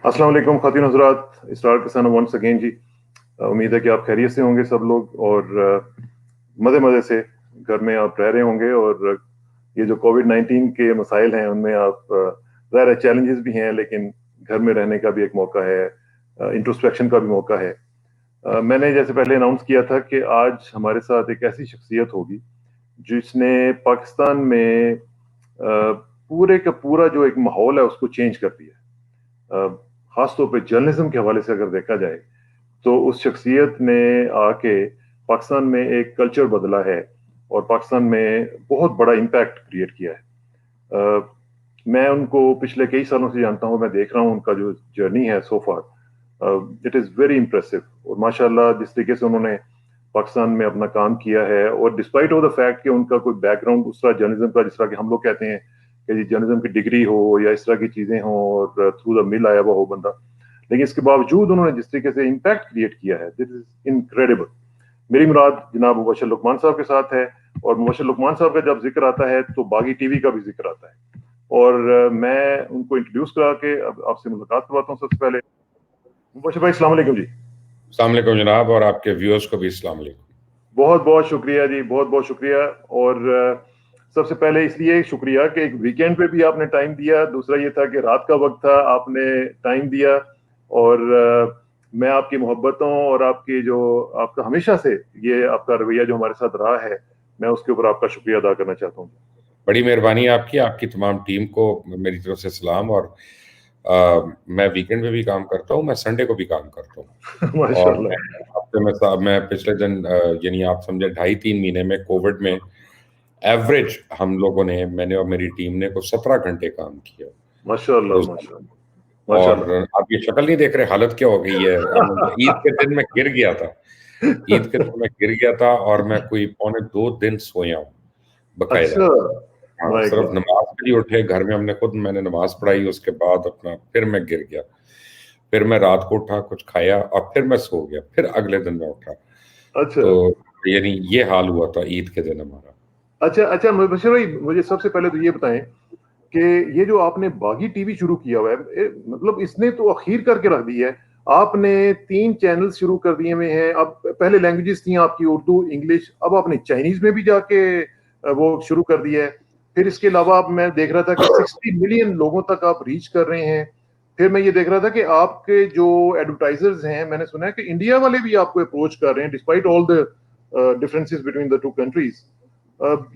अस्सलाम वालेकुम ख़ातिन हज़रात, इसरार के सन वंस अगेन जी। उम्मीद है कि आप खैरियत से होंगे सब लोग और मज़े मज़े से घर में आप रह रहे होंगे। और ये जो कोविड-19 के मसाइल हैं उनमें आप ज़ाहिर है चैलेंजेस भी हैं, लेकिन घर में रहने का भी एक मौका है, इंट्रोस्पेक्शन का भी मौका है। मैंने जैसे पहले अनाउंस किया था कि आज हमारे साथ एक ऐसी शख्सियत होगी जिसने पाकिस्तान में पूरे का पूरा जो एक माहौल है उसको चेंज कर दिया। खास तौर पे जर्नलिज्म के हवाले से अगर देखा जाए तो उस शख्सियत ने आके पाकिस्तान में एक कल्चर बदला है और पाकिस्तान में बहुत बड़ा इम्पैक्ट क्रिएट किया है। मैं उनको पिछले कई सालों से जानता हूँ, मैं देख रहा हूँ उनका जो जर्नी है सो फार, इट इज़ वेरी इम्प्रेसिव। और माशाल्लाह जिस तरीके से उन्होंने पाकिस्तान में अपना काम किया है, और डिस्पाइट ऑफ द फैक्ट कि उनका कोई बैकग्राउंड उस तरह जर्नलिज्म का, जिस तरह कि हम लोग कहते हैं कि जी जर्नलिज्म की डिग्री हो या इस तरह की चीज़ें हों और थ्रू द मिल आया हुआ हो बंदा, लेकिन इसके बावजूद उन्होंने जिस तरीके से इम्पैक्ट क्रिएट किया है, दिस इज इनक्रेडिबल। मेरी मुराद जनाब मुबशर लुकमान साहब के साथ है, और मुबशर लुकमान साहब का जब जिक्र आता है तो बागी टीवी का भी जिक्र आता है। और मैं उनको इंट्रोड्यूस करा के अब आपसे मुलाकात करवाता हूँ। सबसे पहले मुबशर भाई, अस्सलाम वालेकुम जी। अस्सलाम वालेकुम जनाब, और आपके व्यूअर्स को भी अस्सलाम वालेकुम। बहुत बहुत शुक्रिया जी, बहुत बहुत शुक्रिया। और सबसे पहले इसलिए शुक्रिया कि एक वीकेंड पे भी आपने टाइम दिया, दूसरा ये था कि रात का वक्त था, आपने टाइम दिया। और मैं आपकी मोहब्बतों और आपकी जो आपका हमेशा से ये आपका रवैया जो हमारे साथ रहा है, मैं उसके ऊपर आपका शुक्रिया अदा करना चाहता हूँ। बड़ी मेहरबानी आपकी, आपकी तमाम टीम को मेरी तरफ से सलाम। और मैं वीकेंड में भी काम करता हूँ, मैं संडे को भी काम करता हूँ। और माशाल्लाह। मैं हफ्ते में मैं पिछले दिन यानी आप समझे 2.5-3 महीने में कोविड में एवरेज हम लोगों ने, मैंने और मेरी टीम ने को 17 घंटे काम किया माशाल्लाह रोज। माशाल्लाह और माशाल्लाह। आप ये शक्ल नहीं देख रहे, हालत क्या हो गई है। ईद के दिन मैं गिर गया था, ईद के दिन मैं गिर गया था और मैं कोई 2.25 दिन सोया हूँ बकायदा। अच्छा। हाँ, माय सिर्फ गॉड। नमाज के लिए उठे घर में, मैंने नमाज पढ़ाई, उसके बाद अपना फिर मैं गिर गया। फिर मैं रात को उठा, कुछ खाया और फिर मैं सो गया, फिर अगले दिन मैं उठा। अच्छा तो यानी ये हाल हुआ था ईद के दिन हमारा। अच्छा अच्छा, मुबशर भाई मुझे सबसे पहले तो ये बताएं कि ये जो आपने बागी टीवी शुरू किया हुआ है, मतलब इसने तो अखीर करके रख दी है। आपने 3 चैनल शुरू कर दिए हुए हैं। अब पहले लैंग्वेजेस थी आपकी उर्दू, इंग्लिश, अब आपने चाइनीज में भी जाके वो शुरू कर दिया है। फिर इसके अलावा अब मैं देख रहा था कि 60 मिलियन लोगों तक आप रीच कर रहे हैं। फिर मैं ये देख रहा था कि आपके जो एडवर्टाइजर्स हैं, मैंने सुना है कि इंडिया वाले भी आपको अप्रोच कर रहे हैं despite all the differences between the two countries.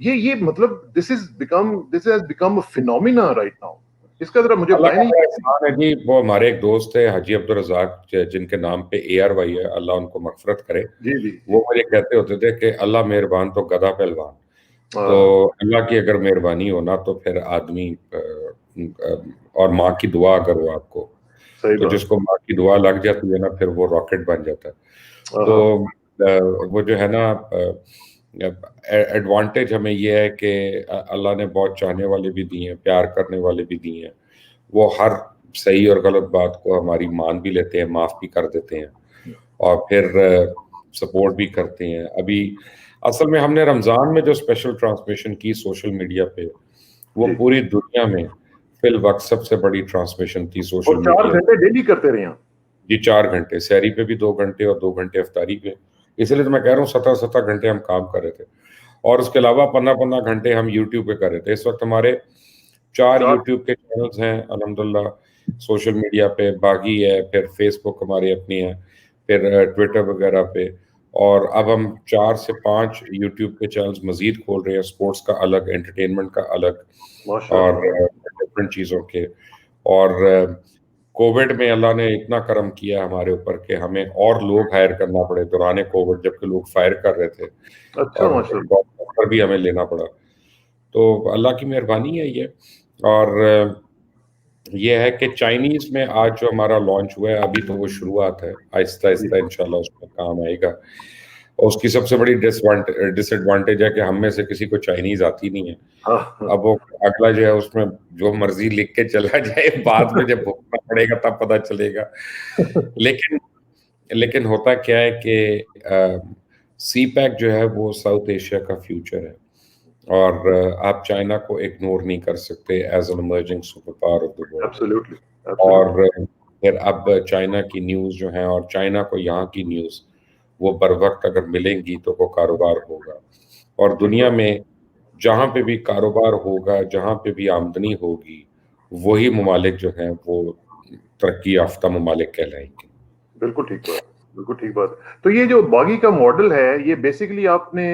ये मतलब this has become a phenomena right now. इसका जरा मुझे अल्लाह बताएं का नहीं बड़ा कैसे। एहसान है जी। वो हमारे एक दोस्त है हाजी अब्दुल रज़ाक, जिनके नाम पे ARY है, अल्लाह उनको मगफरत करे। जी जी जी। वो मुझे कहते होते थे कि अल्लाह मेहरबान तो गधा पहलवान। तो हाँ, अल्लाह की अगर मेहरबानी हो ना तो फिर आदमी और माँ की दुआ अगर हो आपको, सही तो बात। जिसको माँ की दुआ लग जाती है ना फिर वो रॉकेट बन जाता है। तो हाँ वो जो है ना, एडवांटेज हमें ये है कि अल्लाह ने बहुत चाहने वाले भी दिए हैं, प्यार करने वाले भी दिए हैं। वो हर सही और गलत बात को हमारी मान भी लेते हैं, माफ़ भी कर देते हैं और फिर सपोर्ट भी करते हैं। अभी असल में हमने रमज़ान में जो स्पेशल ट्रांसमिशन की सोशल मीडिया पे, वो जी। पूरी दुनिया में फिल वक्त सबसे बड़ी ट्रांसमिशन थी सोशल और चार मीडिया। घंटे डेली करते रहे हैं। जी, 4 घंटे सहरी पे भी 2 घंटे और 2 घंटे अफ्तारी पे। इसलिए तो मैं कह रहा हूँ 17-17 घंटे हम काम कर रहे थे। और उसके अलावा 15-15 घंटे हम यूट्यूब पे कर रहे थे। इस वक्त हमारे 4 चार। यूट्यूब के चैनल्स हैं अल्हम्दुलिल्लाह। सोशल मीडिया पे बागी है, फिर फेसबुक हमारी अपनी है, फिर ट्विटर वगैरह पे। और अब हम 4 से 5 यूट्यूब के चैनल्स मज़ीद खोल रहे हैं, स्पोर्ट्स का अलग, एंटरटेनमेंट का अलग और माशाल्लाह। डिफरेंट चीज़ों के। और कोविड में अल्लाह ने इतना करम किया हमारे ऊपर कि हमें और लोग हायर करना पड़े दौरान कोविड, जबकि लोग फायर कर रहे थे अच्छा और माशाल्लाह। पर भी हमें लेना पड़ा। तो अल्लाह की मेहरबानी है ये। और ये है कि चाइनीज़ में आज जो हमारा लॉन्च हुआ है, अभी तो वो शुरुआत है, आहिस्ता जी। आहिस्ता इंशाल्लाह उसमें काम आएगा। और उसकी सबसे बड़ी डिसएडवांटेज है कि हम में से किसी को चाइनीज़ आती नहीं है। हाँ हाँ। अब वो अगला जो है उसमें जो मर्जी लिख के चला जाए, बाद में जब भुगतना पड़ेगा तब पता चलेगा। लेकिन लेकिन होता क्या है कि सी पैक जो है वो साउथ एशिया का फ्यूचर है। और आप चाइना को इग्नोर नहीं कर सकते as an emerging super power of the world. Absolutely और एब्सोल्युटली। फिर अब चाइना की न्यूज़ जो है और चाइना को यहाँ की न्यूज़ वो बर वक्त अगर मिलेंगी तो वो कारोबार होगा। और ठीक दुनिया बात। में जहाँ पे भी कारोबार होगा, जहाँ पे भी आमदनी होगी, वही ममालिक जो हैं वो तरक्की याफ्ता ममालिक कहलाएंगे। बिल्कुल ठीक बात। बिल्कुल ठीक बात। तो ये जो बागी का मॉडल है, ये बेसिकली आपने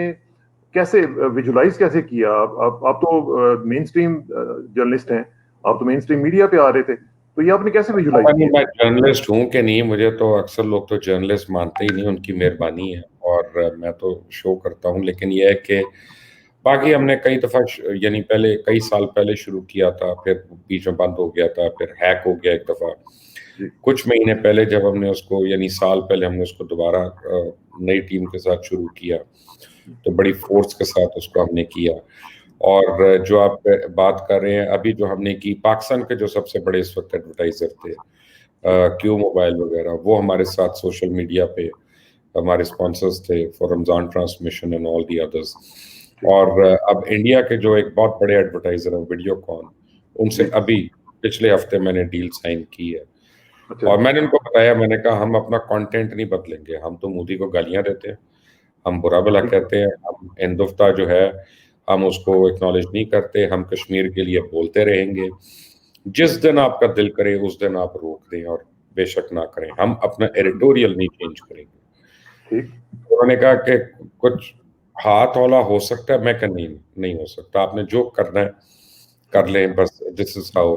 कैसे विजुलाइज कैसे किया? आप तो मेन स्ट्रीम जर्नलिस्ट हैं, आप तो मेन स्ट्रीम मीडिया पे आ रहे थे, तो ये आपने कैसे विजुलाइज पता नहीं किया? मैं जर्नलिस्ट हूँ कि नहीं, मुझे तो अक्सर लोग तो जर्नलिस्ट मानते ही नहीं, उनकी मेहरबानी है और मैं तो शो करता हूँ। लेकिन यह है कि बाकी हमने कई दफ़ा यानी पहले कई साल पहले शुरू किया था, फिर बीच में बंद हो गया था, फिर हैक हो गया एक दफ़ा। जी। कुछ महीने पहले जब हमने उसको यानी साल पहले हमने उसको दोबारा नई टीम के साथ शुरू किया, तो बड़ी फोर्स के साथ उसको हमने किया। और जो आप बात कर रहे हैं अभी जो हमने की, पाकिस्तान के जो सबसे बड़े इस वक्त एडवर्टाइजर थे क्यू मोबाइल वगैरह, वो हमारे साथ सोशल मीडिया पे हमारे स्पॉन्सर्स थे for Ramzan transmission and all the others. ठीक। और अब इंडिया के जो एक बहुत बड़े एडवर्टाइजर हैं वीडियोकॉन, उनसे जी। अभी पिछले हफ्ते मैंने डील साइन की है। अच्छा। और मैंने उनको बताया, मैंने कहा हम अपना कंटेंट नहीं बदलेंगे, हम तो मोदी को गालियां देते हैं, हम बुरा भला ठीक। कहते हैं, हम हिंदुत्व जो है हम उसको एक्नॉलेज नहीं करते, हम कश्मीर के लिए बोलते रहेंगे। जिस दिन आपका दिल करे उस दिन आप रोक दें और बेशक ना करें, हम अपना एडिटोरियल नहीं चेंज करेंगे। ठीक। उन्होंने कहा कि कुछ हाथ हौला हो सकता है, मैं कहा नहीं, नहीं हो सकता, आपने जो करना है कर लें, बस this is how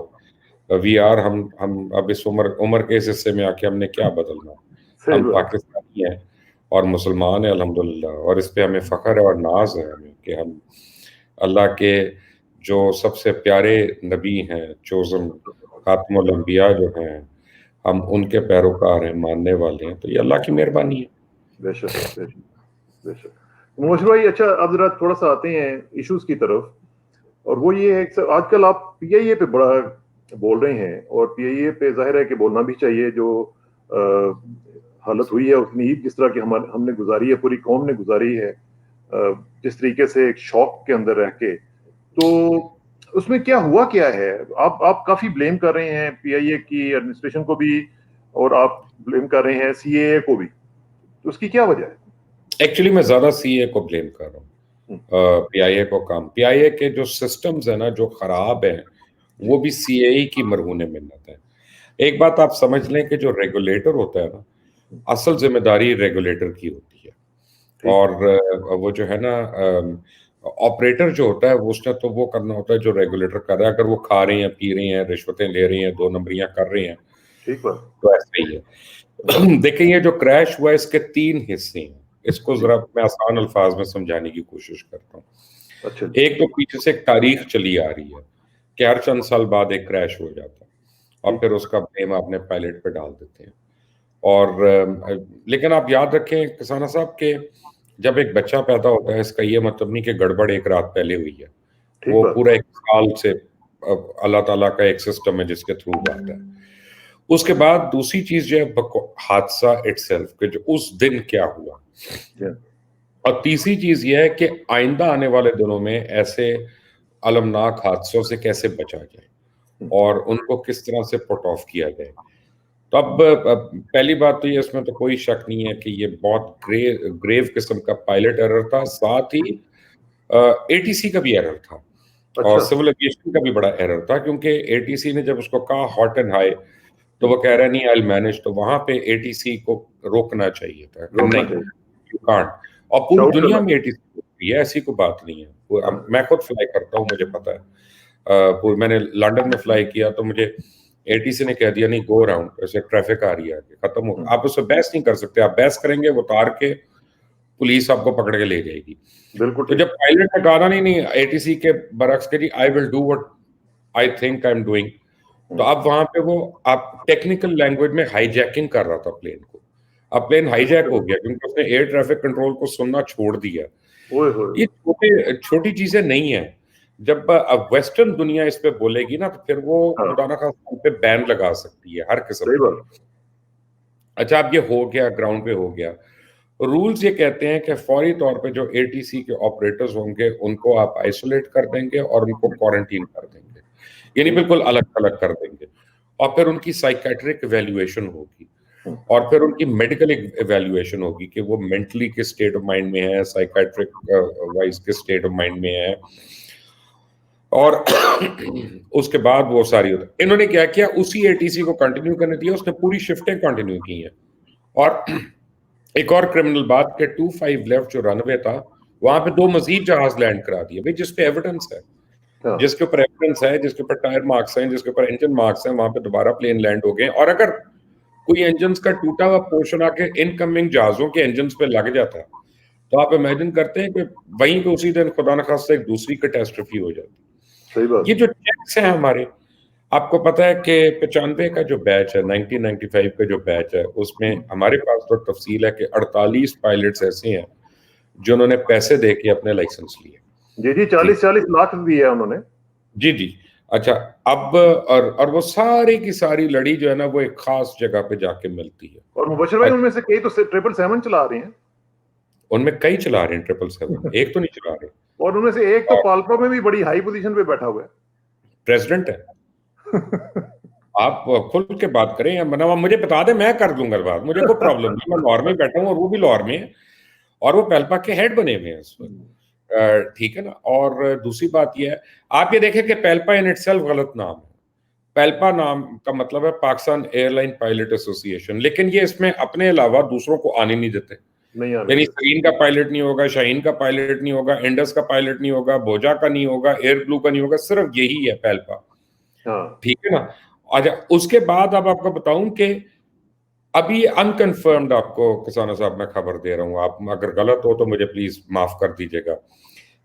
we are. हम अब इस उम्र उम्र के इस हिस्से में आके हमने क्या बदलना, सही हम बात। पाकिस्तानी हैं और मुसलमान हैं अल्हम्दुलिल्लाह, और इस पे हमें फ़ख्र है और नाज है हमें कि हम अल्लाह के जो सबसे प्यारे नबी हैं, चोज़न खातमुल अंबिया जो हैं, हम उनके पैरोकार हैं, मानने वाले हैं, तो ये अल्लाह की मेहरबानी है। बेशक, बेशक, बेशक। मुबशिर भाई, अच्छा अब जरा थोड़ा सा आते हैं इश्यूज की तरफ, और वो ये है कि आजकल आप पीआईए पे बड़ा बोल रहे हैं, और पीआईए पे जाहिर है कि बोलना भी चाहिए। जो हालत हुई है उतनी ही जिस तरह की हमने गुजारी है, पूरी कौम ने गुजारी है, जिस तरीके से एक शॉक के अंदर रह के, तो उसमें क्या हुआ क्या है? आप काफी ब्लेम कर रहे हैं पीआईए की एडमिनिस्ट्रेशन को भी, और आप ब्लेम कर रहे हैं सीएए को भी, तो उसकी क्या वजह है? एक्चुअली मैं ज़्यादा सीए को ब्लेम कर रहा हूँ, हम्म। पीआईए को कम। पीआईए के जो सिस्टम्स हैं ना जो खराब हैं, जी। वो भी सीएई की मरहून मिन्नत है। एक बात आप समझ लें कि जो रेगुलेटर होता है ना, असल जिम्मेदारी रेगुलेटर की होती है। ठीक। और वो जो है ना ऑपरेटर जो होता है वो उसने तो वो करना होता है जो रेगुलेटर कर रहा है। अगर वो खा रहे हैं, पी रहे हैं, रिश्वतें ले रहे हैं, दो नंबरियां कर रहे हैं, ठीक बात। तो ऐसा ही है। देखिए ये जो क्रैश हुआ है इसके तीन हिस्से हैं, इसको जी। जरा मैं आसान अल्फाज में समझाने की कोशिश करता हूँ। अच्छा जी। एक तो पीछे से एक तारीख चली आ रही है कि हर चंद साल बाद एक क्रैश हो जाता है और ठीक। फिर उसका ब्लेम अपने पायलट पे डाल देते हैं। और लेकिन आप याद रखें किसाना साहब के, जब एक बच्चा पैदा होता है इसका ये मतलब नहीं कि गड़बड़ एक रात पहले हुई है, ठीक वो बात। पूरा एक साल से अल्लाह ताला का एक सिस्टम है जिसके थ्रू आता है। उसके बाद दूसरी चीज जो है हादसा इटसेल्फ के जो उस दिन क्या हुआ, जी। और तीसरी चीज ये है कि आइंदा आने वाले दिनों में ऐसे अलमनाक हादसों से कैसे बचा जाए और उनको किस तरह से पुट ऑफ किया जाए। तो अब पहली बात तो ये, इसमें तो कोई शक नहीं है कि ये बहुत ग्रेव किस्म का पायलट एरर था, साथ ही एटीसी का भी एरर था और अच्छा। सिविल एविएशन का भी बड़ा एरर था, क्योंकि एटीसी ने जब उसको कहा हॉट एंड हाई तो वो कह रहा नहीं आई मैनेज, तो वहां पे एटीसी को रोकना चाहिए था कि रोकना नहीं, चाहिए। You can't. और पूरी शाउट दुनिया करना में चाहिए। एटीसी होती है, ऐसी कोई बात नहीं है। हाँ। मैं खुद फ्लाई करता हूँ, मुझे पता है। मैंने लंदन में फ्लाई किया तो मुझे एटीसी ने कह दिया नहीं गो अराउंड, ऐसे ट्रैफिक आ रही है आगे, खत्म हो। आप उससे बहस नहीं कर सकते, आप बहस करेंगे वो उतार के पुलिस आपको पकड़ के ले जाएगी। बिल्कुल तो ठीक। जब पायलट ने कहा नहीं नहीं एटीसी के बरक्स के जी I will do what I think I am doing, तो अब वहां पे वो आप टेक्निकल लैंग्वेज में हाईजैकिंग कर रहा था प्लेन को। अब प्लेन हाईजैक हो गया क्योंकि उसने एयर ट्रैफिक कंट्रोल को सुनना छोड़ दिया। ओए होए। ये छोटे छोटी चीजें नहीं है। जब अब वेस्टर्न दुनिया इस पे बोलेगी ना तो फिर वो हाँ। खुदा ना खास्ता पे बैन लगा सकती है हर किस्म सही के। बात। अच्छा अब ये हो गया, ग्राउंड पे हो गया। रूल्स ये कहते हैं कि फौरी तौर पे जो एटीसी के ऑपरेटर्स होंगे उनको आप आइसोलेट कर देंगे और उनको क्वारंटीन कर देंगे, यानी ठीक। बिल्कुल अलग अलग कर देंगे। और फिर उनकी साइकेट्रिक इवैल्यूएशन होगी, और फिर उनकी मेडिकल इवैल्यूएशन होगी कि वो मेंटली किस स्टेट ऑफ माइंड में है, साइकेट्रिक वाइज किस स्टेट ऑफ माइंड में है, और उसके बाद वो सारी होता है। इन्होंने क्या किया, उसी एटीसी को कंटिन्यू करने दिया, उसने पूरी शिफ्टें कंटिन्यू की हैं। और एक और क्रिमिनल बात के 25 लेफ्ट जो रनवे था, वहां पे 2 मजीद जहाज लैंड करा दिए भाई, जिसपे एविडेंस है, जिसके ऊपर एविडेंस है, जिसके ऊपर टायर मार्क्स हैं, जिसके ऊपर इंजन मार्क्स हैं, वहां पे दोबारा प्लेन लैंड हो गए। और अगर कोई इंजन का टूटा हुआ पोर्शन आके इनकमिंग जहाजों के इंजन पे लग जाता है, तो आप इमेजिन करते हैं कि वहीं पे उसी दिन खुदा न खास्ता एक दूसरी कैटेस्ट्रॉफी हो जाती। सही बात। ये जो चेक्स हैं हमारे, आपको पता है कि 95 का जो बैच है, 1995 का जो बैच है, उसमें हमारे पास तो तफसील है कि 48 पायलट्स ऐसे हैं जिन्होंने पैसे दे के अपने लाइसेंस लिए। जी जी, 40 लाख दिए उन्होंने। जी जी। अच्छा, अब और वो सारी की सारी लड़ी जो है ना, वो एक खास जगह पे जाके मिलती है। और मुबशिर भाई, उनमें से कई तो 777 चला रहे हैं। उनमें कई चला रहे हैं 777, एक तो नहीं चला रहे। और उनमें से एक तो पाल्पा में भी बड़ी हाई पोजीशन पे बैठा हुआ है, प्रेसिडेंट है। आप खुल के बात करें, या मतलब मुझे बता दें, मैं कर दूंगा बात, मुझे कोई प्रॉब्लम नहीं। मैं लाहौर में बैठा हूँ और वो भी लाहौर में है, और वो पेल्पा के हेड बने हुए हैं इस वक्त, ठीक है ना। और दूसरी बात यह है, आप ये देखें कि पेल्पा इन इटसेल्फ गलत नाम है। पेल्पा नाम का मतलब है पाकिस्तान एयरलाइन पायलट एसोसिएशन, लेकिन ये इसमें अपने अलावा दूसरों को आने नहीं देते। यानी सरीन का पायलट नहीं होगा, शाहीन का पायलट नहीं होगा, इंडस का पायलट नहीं होगा, भोजा का नहीं होगा, एयर ब्लू का नहीं होगा, सिर्फ यही है पेल्पा। ठीक है ना। अच्छा, उसके बाद अब आपको बताऊं कि अभी अनकंफर्म्ड, आपको किसाना साहब मैं खबर दे रहा हूं, आप अगर गलत हो तो मुझे प्लीज माफ कर दीजिएगा,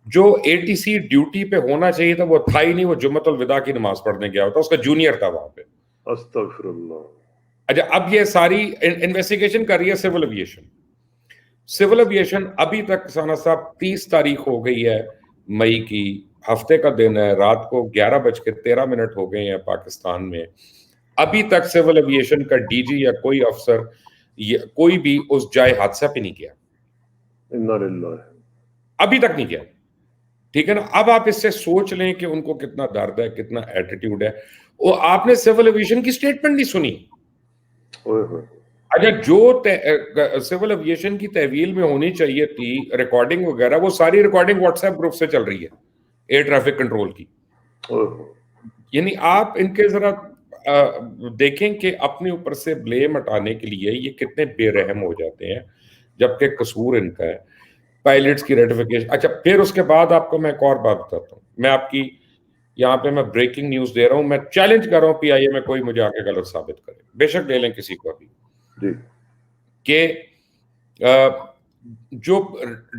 जो एटीसी ड्यूटी पे होना चाहिए था वो था ही नहीं, वो जुम्मतुल विदा की नमाज पढ़ने गया होता, उसका जूनियर था वहां पे। अस्तगफिरुल्लाह। अच्छा, अब ये सारी इन्वेस्टिगेशन कर रही है सिविल एविएशन। सिविल एविएशन अभी तक किसाना साहब 30 तारीख हो गई है मई की, हफ्ते का दिन है, रात को 11:13 हो गए हैं पाकिस्तान में। अभी तक सिविल एविएशन का डीजी या कोई अफसर कोई भी उस जाए हादसा पे नहीं गया, अभी तक नहीं गया। ठीक है ना। अब आप इससे सोच लें कि उनको कितना दर्द है, कितना एटीट्यूड है। वो आपने सिविल एविएशन की स्टेटमेंट नहीं सुनी। अच्छा, जो सिविल एविएशन की तहवील में होनी चाहिए थी रिकॉर्डिंग वगैरह, वो सारी रिकॉर्डिंग व्हाट्सएप ग्रुप से चल रही है एयर ट्रैफिक कंट्रोल की। यानी आप इनके जरा देखें कि अपने ऊपर से ब्लेम हटाने के लिए ये कितने बेरहम हो जाते हैं, जबकि कसूर इनका है। पायलट्स की रेटिफिकेशन। अच्छा, फिर उसके बाद आपको मैं एक और बात बताता हूँ। मैं आपकी यहाँ पे मैं ब्रेकिंग न्यूज दे रहा हूँ, मैं चैलेंज कर रहा हूँ पीआईए में कोई मुझे आके गलत साबित करे, बेशक ले लें किसी को अभी, कि जो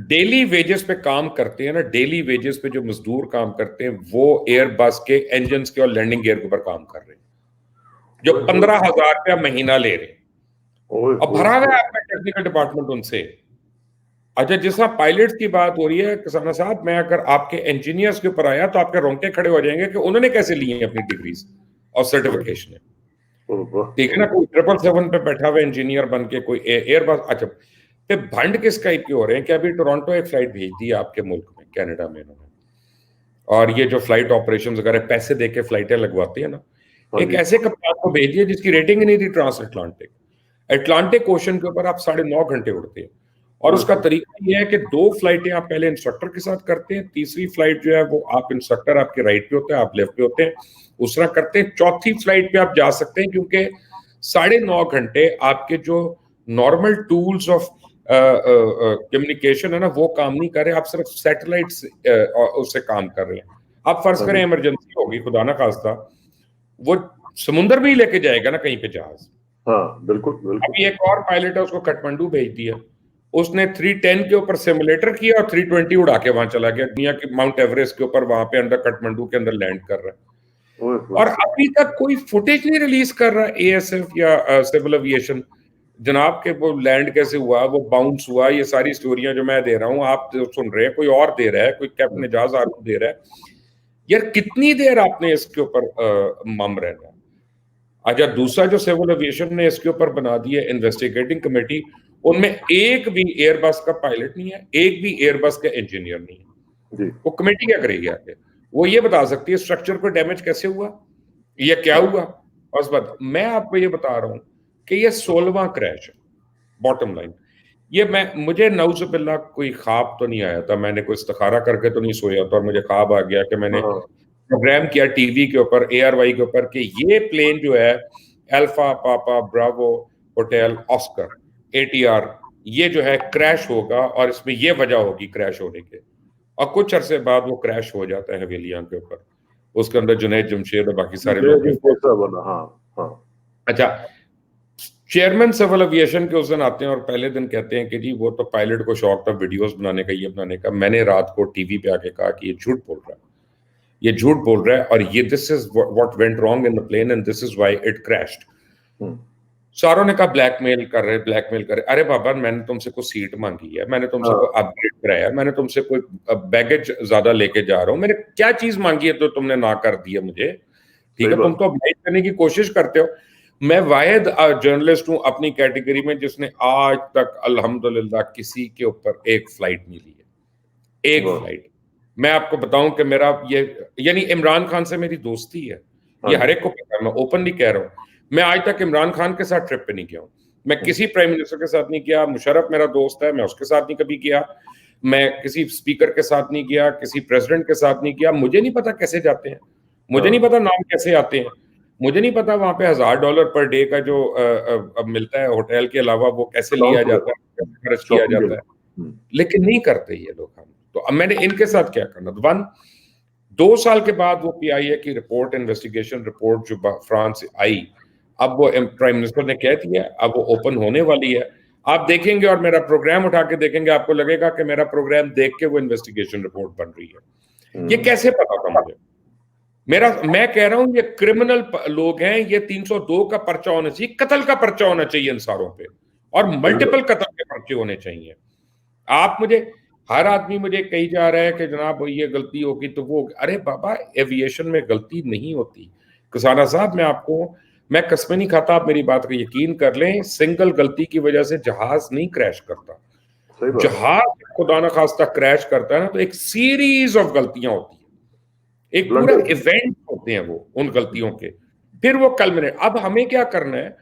डेली वेजेस पे काम करते हैं ना, डेली वेजेस पे जो मजदूर काम करते हैं, वो एयरबस के इंजन के और लैंडिंग गियर के ऊपर काम कर रहे हैं, जो 15,000 रुपया महीना ले रहे हैं। अब भरा हुआ है आपका टेक्निकल डिपार्टमेंट उनसे। अच्छा, जिस तरह पायलट्स की बात हो रही है किसाना साहब, मैं अगर आपके इंजीनियर्स के ऊपर आया तो आपके रोंगटे खड़े हो जाएंगे कि उन्होंने कैसे ली है अपनी डिग्रीज और सर्टिफिकेशन। ठीक है ना। कोई 777 पे बैठा हुआ इंजीनियर बन के कोई एयरबस। अच्छा, फिर भंड किस टाइप के हो रहे हैं कि अभी टोरंटो एक फ्लाइट भेज दी आपके मुल्क में, कनाडा में इन्होंने, और ये जो फ्लाइट ऑपरेशन वगैरह पैसे दे के फ्लाइटें लगवाती है ना, एक ऐसे कप्तान को भेज दिया जिसकी रेटिंग ही नहीं थी ट्रांस अटलांटिक ओशन के ऊपर आप 9.5 घंटे उड़ते हैं। और उसका तरीका यह है कि 2 फ्लाइटें आप पहले इंस्ट्रक्टर के साथ करते हैं, तीसरी फ्लाइट जो है वो आप इंस्ट्रक्टर आपके राइट पे होते हैं, आप लेफ्ट पे होते हैं, उस तरह करते हैं। चौथी फ्लाइट पे आप जा सकते हैं, क्योंकि 9.5 घंटे आपके जो नॉर्मल टूल्स ऑफ कम्युनिकेशन है ना, वो काम नहीं कर रहे, आप सिर्फ सैटेलाइट उससे काम कर रहे हैं। आप फर्ज करें इमरजेंसी होगी, खुदा ना खास्ता, वो समुंदर भी लेके जाएगा ना कहीं पे जहाज। हाँ, बिल्कुल। अभी एक और पायलट है, उसको काठमांडू भेज दिया, उसने 310 के ऊपर सिमुलेटर किया और 320 उड़ा के वहां चला गया, दुनिया के माउंट एवरेस्ट के ऊपर, वहां पे अंदर काठमांडू के अंदर लैंड कर रहा है। और अभी तक कोई फुटेज नहीं रिलीज कर रहा एएसएफ या सिविल एविएशन, जनाब के वो लैंड कैसे हुआ, वो बाउंस हुआ, ये सारी स्टोरियां जो मैं दे रहा हूँ आप सुन रहे हैं, कोई और दे रहा है, कोई कैप्टन एजाज आर्मी दे रहा है। यार कितनी देर आपने इसके ऊपर मम रहना। अच्छा, दूसरा जो सिविल एविएशन ने इसके ऊपर बना दी है इन्वेस्टिगेटिंग कमेटी, उनमें एक भी एयरबस का पायलट नहीं है, एक भी एयरबस का इंजीनियर नहीं है। वो कमेटी क्या करेगी आगे? वो ये बता सकती है स्ट्रक्चर को डैमेज कैसे हुआ, ये क्या हुआ, बस मैं आपको ये बता रहा हूं कि ये 16वां क्रैश है, बॉटम लाइन। ये मुझे नऊजुबिल्ला कोई ख्वाब तो नहीं आया था, मैंने कोई इस्तिखारा करके तो नहीं सोया था और मुझे ख्वाब आ गया कि मैंने हाँ, प्रोग्राम किया टीवी के ऊपर, ARY के ऊपर, कि ये प्लेन जो है अल्फा पापा ब्रावो होटल ऑस्कर ATR, ये जो है क्रैश होगा और इसमें ये वजह होगी क्रैश होने के। और कुछ अरसे बाद वो क्रैश हो जाता है हवेलियां के ऊपर, उसके अंदर जुनैद जमशेद और बाकी सारे लोग हैं। हाँ, हाँ। अच्छा, चेयरमैन सिविल एविएशन के उस दिन आते हैं और पहले दिन कहते हैं कि जी वो तो पायलट को शौक था वीडियोस बनाने का, ये बनाने का। मैंने रात को टीवी पे आके कहा कि ये झूठ बोल रहा है, ये झूठ बोल रहा है, और ये this is what went wrong in the plane and this is why it crashed. सारों ने कहा ब्लैकमेल कर रहे। अरे बाबा, मैंने तुमसे कोई सीट मांगी है, मैंने तुमसे कोई अपग्रेड कराया, मैंने तुमसे कोई बैगेज ज्यादा लेके जा रहा हूँ, मैंने क्या चीज मांगी है तो तुमने ना कर दी है मुझे? ठीक है, तुम तो अपग्रेड करने की कोशिश करते हो। मैं वाहिद जर्नलिस्ट हूं अपनी कैटेगरी में जिसने आज तक अल्हम्दुलिल्लाह किसी के ऊपर एक फ्लाइट नहीं ली है, एक फ्लाइट। मैं आपको बताऊं कि मेरा ये, यानी इमरान खान से मेरी दोस्ती है, ये हर एक को पता है, मैं ओपनली कह रहा हूं। मैं आज तक इमरान खान के साथ ट्रिप पे नहीं गया हूं, मैं किसी प्राइम मिनिस्टर के साथ नहीं किया। मुशर्रफ मेरा दोस्त है, मैं उसके साथ नहीं कभी किया। मैं किसी स्पीकर के साथ नहीं किया, किसी प्रेसिडेंट के साथ नहीं किया। मुझे नहीं पता कैसे जाते हैं, मुझे नहीं पता नाम कैसे आते हैं, मुझे नहीं पता वहां पे $1000 पर डे का जो अब मिलता है होटल के अलावा वो कैसे लिया जाता है, कैसे खर्च किया जाता है, लेकिन नहीं करते ये लोग। हम तो अब मैंने इनके साथ क्या करना। 2 साल के बाद वो PIA की रिपोर्ट, इन्वेस्टिगेशन रिपोर्ट जो फ्रांस से आई, अब वो प्राइम मिनिस्टर ने कह दिया, अब वो ओपन होने वाली है, आप देखेंगे और मेरा प्रोग्राम उठा के देखेंगे, आपको लगेगा कि मेरा प्रोग्राम देख के वो इन्वेस्टिगेशन रिपोर्ट बन रही है। ये कैसे पता था मुझे? मैं कह रहा हूं ये क्रिमिनल लोग हैं, ये 302 का पर्चा होना चाहिए, कत्ल का पर्चा होना चाहिए इन सारों पे, और मल्टीपल कत्ल के पर्चे होने चाहिए। आप मुझे, हर आदमी मुझे कही जा रहा है कि जनाब ये गलती होगी तो वो, अरे बाबा एविएशन में गलती नहीं होती। कसाना साहब, मैं कसमें नहीं खाता, आप मेरी बात का यकीन कर लें, सिंगल गलती की वजह से जहाज नहीं क्रैश करता। जहाज खुदा न खास्ता क्रैश करता है ना, तो एक सीरीज ऑफ गलतियां होती है, एक पूरा इवेंट होते हैं वो उन गलतियों के, फिर वो कल्मिनेट। अब हमें क्या करना है,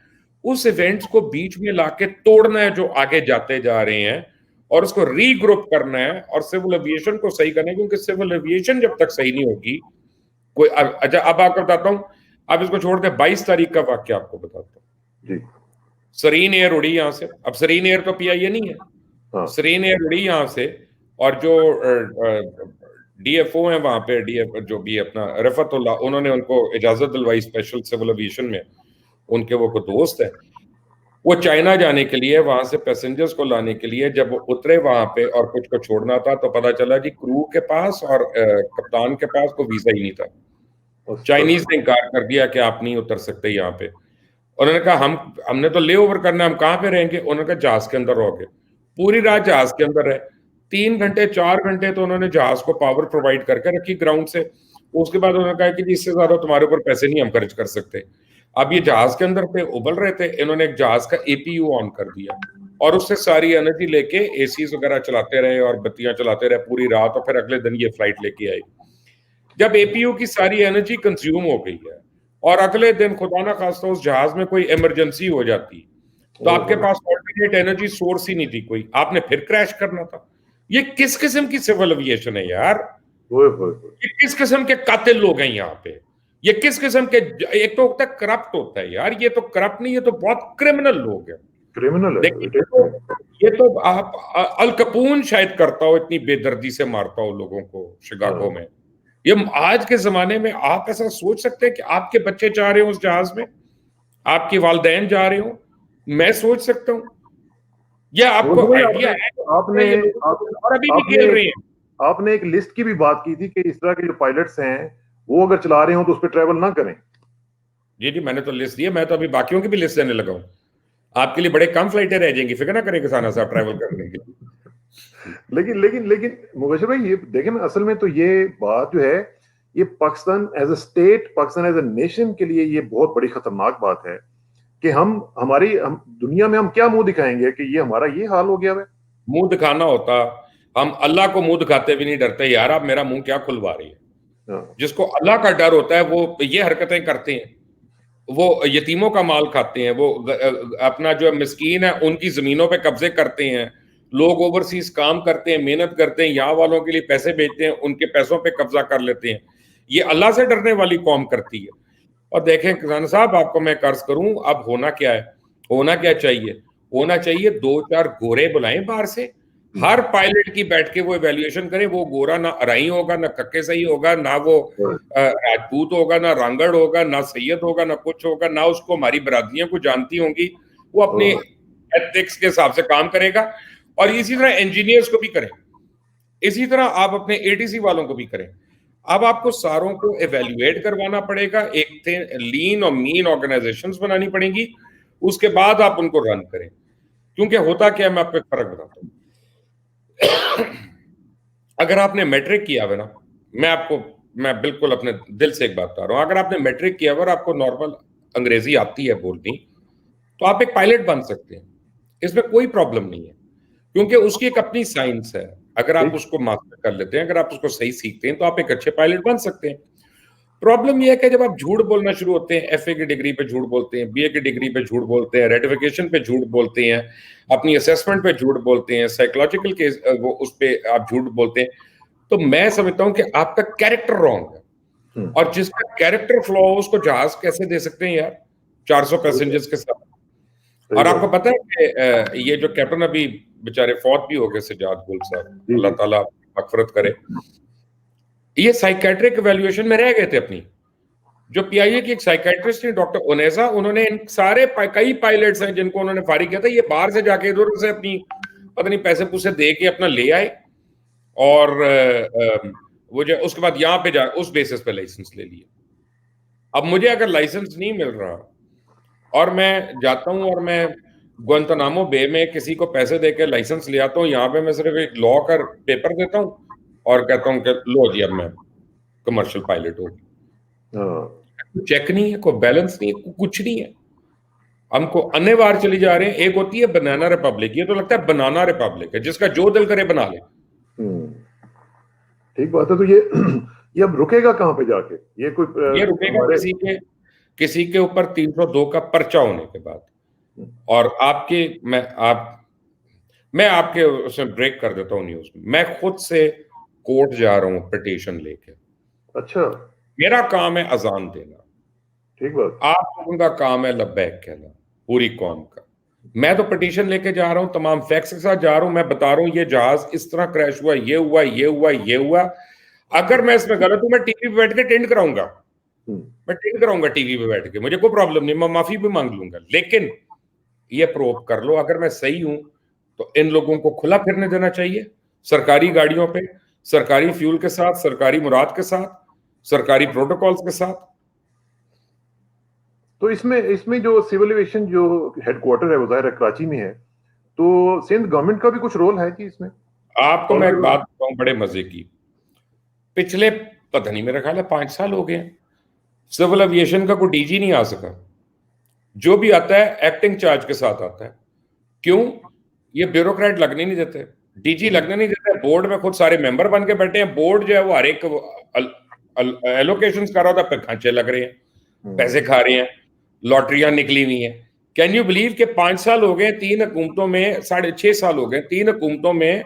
उस इवेंट्स को बीच में लाके तोड़ना है जो आगे जाते जा रहे हैं, और उसको रीग्रुप करना है और सिविल एविएशन को सही करना है, क्योंकि सिविल एविएशन जब तक सही नहीं होगी कोई। अच्छा, अब आपको बताता हूं, अब इसको छोड़ के 22 तारीख का वाक्य आपको बताता हूँ। सरीन एयर उड़ी यहां से, अब सरीन एयर तो PIA नहीं है, सरीन एयर उड़ी यहां से, और जो DFO है वहां पे, DF जो भी अपना रफतुल्ला, उन्होंने उनको इजाजत दिलवाई स्पेशल सिविल एविएशन में, उनके वो को दोस्त है, वो चाइना जाने के लिए, वहां से पैसेंजर्स को लाने के लिए जब वो उतरे वहां पे और कुछ को छोड़ना था, तो पता चला जी क्रू के पास और कप्तान के पास कोई वीजा ही नहीं था। चाइनीज ने इनकार कर दिया कि आप नहीं उतर सकते यहाँ पे। उन्होंने कहा हमने तो ले ओवर करना है, हम कहाँ पे रहेंगे? उन्होंने कहा जहाज के अंदर रहोगे। पूरी रात जहाज के अंदर रहे, 3 घंटे 4 घंटे तो उन्होंने जहाज को पावर प्रोवाइड करके रखी ग्राउंड से। उसके बाद उन्होंने कहा कि इससे ज्यादा तुम्हारे ऊपर पैसे नहीं हम खर्च कर सकते। अब ये जहाज के अंदर पे उबल रहे थे, इन्होंने एक जहाज का APU ऑन कर दिया और उससे सारी एनर्जी लेके ACs वगैरह चलाते रहे और बत्तियां चलाते रहे पूरी रात, और फिर अगले दिन ये फ्लाइट लेके आई। जब APU की सारी एनर्जी कंज्यूम हो गई है और अगले दिन खुदा ना खास्ता उस जहाज में कोई इमरजेंसी हो जाती, तो आपके पास ऑल्टरनेट एनर्जी सोर्स ही नहीं थी कोई, आपने फिर क्रैश करना था। ये किस किस्म की सिविल एविएशन है यार? ये किस किस्म के कातिल लोग हैं यहाँ पे? ये किस किस्म के, एक तो होता है करप्ट होता है यार, ये तो करप्ट नहीं, ये तो बहुत क्रिमिनल लोग हैं, क्रिमिनल है। ये तो आप अल कपून शायद करता हो, इतनी बेदर्दी से मारता हो लोगों को शिकागो में। ये आज के जमाने में आप ऐसा सोच सकते हैं कि आपके बच्चे जा रहे हो उस जहाज में, आपके वालिदैन जा रहे हो? मैं सोच सकता हूँ? या आपको आइडिया है? आपने एक लिस्ट की भी बात की थी कि इस तरह के जो पायलट्स हैं वो अगर चला रहे हो तो उस पर ट्रैवल ना करें। जी, मैंने तो लिस्ट दिया, मैं तो अभी बाकियों की भी लिस्ट देने लगा हूं। आपके लिए बड़े कम फ्लाइटें रह जाएंगी, फिक्र ना करें किसाना साहब ट्रैवल करने के लिए। लेकिन मुबशिर भाई, ये देखें ना, असल में तो ये बात जो है, ये Pakistan as a state, Pakistan as a nation के लिए ये बहुत बड़ी खतरनाक बात है कि हम दुनिया में हम क्या मुंह दिखाएंगे कि ये हमारा ये हाल हो गया है। मुंह दिखाना होता, हम अल्लाह को मुंह दिखाते भी नहीं डरते यार, आप मेरा मुंह क्या खुलवा रही है? जिसको अल्लाह का डर होता है वो ये हरकतें करते हैं। वो यतीमों का माल खाते हैं, वो अपना जो मिस्कीन है उनकी जमीनों पे कब्जे करते हैं, लोग ओवरसीज काम करते हैं, मेहनत करते हैं, यहाँ वालों के लिए पैसे भेजते हैं, उनके पैसों पे कब्जा कर लेते हैं। ये अल्लाह से डरने वाली कौम करती है। और देखें किसान साहब, आपको मैं कर्ज करूं, अब होना क्या है, होना क्या चाहिए, होना चाहिए 2-4 गोरे बुलाएं बाहर से, हर पायलट की बैठ के वो इवेल्युएशन करें। वो गोरा ना अराई होगा, ना कक्के सही होगा, ना वो राजपूत होगा, ना रांगड़ होगा, ना सैयद होगा, ना कुछ होगा, ना उसको हमारी बरादरियां को जानती होंगी। वो अपने एथिक्स के हिसाब से काम करेगा। और इसी तरह इंजीनियर्स को भी करें, इसी तरह आप अपने एटीसी वालों को भी करें। अब आपको सारों को एवेल्युएट करवाना पड़ेगा, एक लीन और मीन ऑर्गेनाइजेशंस बनानी पड़ेंगी, उसके बाद आप उनको रन करें। क्योंकि होता क्या है, मैं आपको एक फर्क बताता हूं। अगर आपने मैट्रिक किया हुआ ना, मैं बिल्कुल अपने दिल से एक बात बता रहा हूं, अगर आपने मैट्रिक किया हुआ और आपको नॉर्मल अंग्रेजी आती है बोलनी, तो आप एक पायलट बन सकते हैं, इसमें कोई प्रॉब्लम नहीं है, क्योंकि उसकी एक अपनी साइंस है। अगर आप उसको मास्टर कर लेते हैं, अगर आप उसको सही सीखते हैं, तो आप एक अच्छे पायलट बन सकते हैं। प्रॉब्लम यह है कि जब आप झूठ बोलना शुरू होते हैं, एफए की डिग्री पे झूठ बोलते हैं, बीए की डिग्री पे झूठ बोलते हैं, रेटिफिकेशन पे झूठ बोलते हैं, अपनी असेसमेंट पे झूठ बोलते हैं, साइकोलॉजिकल केस वो उस पे आप झूठ बोलते हैं, तो मैं समझता हूं कि आपका कैरेक्टर रॉन्ग है। और जिसका कैरेक्टर फ्लॉ हो उसको जहाज कैसे दे सकते हैं यार, 400 पैसेंजर्स के साथ। और आपको पता है कि ये जो कैप्टन अभी बेचारे फौत भी हो गए, सजाद गुल साहब, अल्लाह ताला मगफरत करे, ये साइकेट्रिक इवैल्यूएशन में रह गए थे अपनी। जो पीआईए की एक साइकेट्रिस्ट थी डॉक्टर ओनेसा, उन्होंने इन सारे कई पायलट्स हैं जिनको उन्होंने फारिग किया था, ये बाहर से जाके इधर से अपनी पता नहीं पैसे पूसे दे के अपना ले आए, और वो जो उसके बाद यहाँ पे जा उस बेसिस पे लाइसेंस ले लिए। अब मुझे अगर लाइसेंस नहीं मिल रहा और मैं जाता हूं और मैं गुआंतानामो बे में किसी को पैसे देके लाइसेंस ले आता हूं, यहाँ पे मैं सिर्फ एक लॉ का पेपर देता हूं और कहता हूं कि लो जी अब मैं कमर्शियल पायलट हूँ। चेक नहीं है, कोई बैलेंस नहीं है, कुछ नहीं है। हमको अन्य बार चली जा रहे हैं। एक होती है बनाना रिपब्लिक, ये तो लगता है बनाना रिपब्लिक है, जिसका जो दिल करे बना ले। ठीक बात है। तो ये अब रुकेगा कहां पे जाके? ये रुकेगा किसी के ऊपर 302 का पर्चा होने के बाद। और मैं आपके उसमें ब्रेक कर देता हूँ न्यूज में। मैं खुद से कोर्ट जा रहा हूँ पिटीशन लेके। अच्छा, मेरा काम है अजान देना, ठीक बात। आप लोगों का काम है लब्बैक कहना, पूरी कौम का। मैं तो पिटीशन लेके जा रहा हूं, तमाम फैक्ट्स के साथ जा रहा हूं। मैं बता रहा हूं ये जहाज इस तरह क्रैश हुआ, ये हुआ, ये हुआ, ये हुआ। अगर मैं इसमें गलत हूं, मैं टीवी पे बैठ के टेंड कराऊंगा, मैं टेंड कराऊंगा टीवी पे बैठ के, मुझे कोई प्रॉब्लम नहीं, मैं माफी भी मांग लूंगा। लेकिन ये प्रूव कर लो अगर मैं सही हूं, तो इन लोगों को खुला फिरने देना चाहिए, सरकारी गाड़ियों पे, सरकारी फ्यूल के साथ, सरकारी मुराद के साथ, सरकारी प्रोटोकॉल्स के साथ। तो इसमें जो सिविल एविएशन जो हेडक्वार्टर है वो जाहिर है कराची में है, तो सिंध गवर्नमेंट का भी कुछ रोल है कि इसमें? आपको मैं एक बात बताऊं बड़े मजे की, पिछले पता नहीं मेरा ख्याल है 5 साल हो गए सिविल एविएशन का कोई डीजी नहीं आ सका। जो भी आता है एक्टिंग चार्ज के साथ आता है। क्यों? ये ब्यूरोक्रेट लगने नहीं देते, डीजी लगने नहीं देते। बोर्ड में खुद सारे मेंबर बन के बैठे हैं, बोर्ड जो है वो हर एक एलोकेशन कर रहा था, पे खांचे लग रहे हैं, पैसे खा रहे हैं, लॉटरियां निकली हुई हैं। कैन यू बिलीव कि 5 साल हो गए 3 हुकूमतों में, 6.5 साल हो गए 3 हुकूमतों में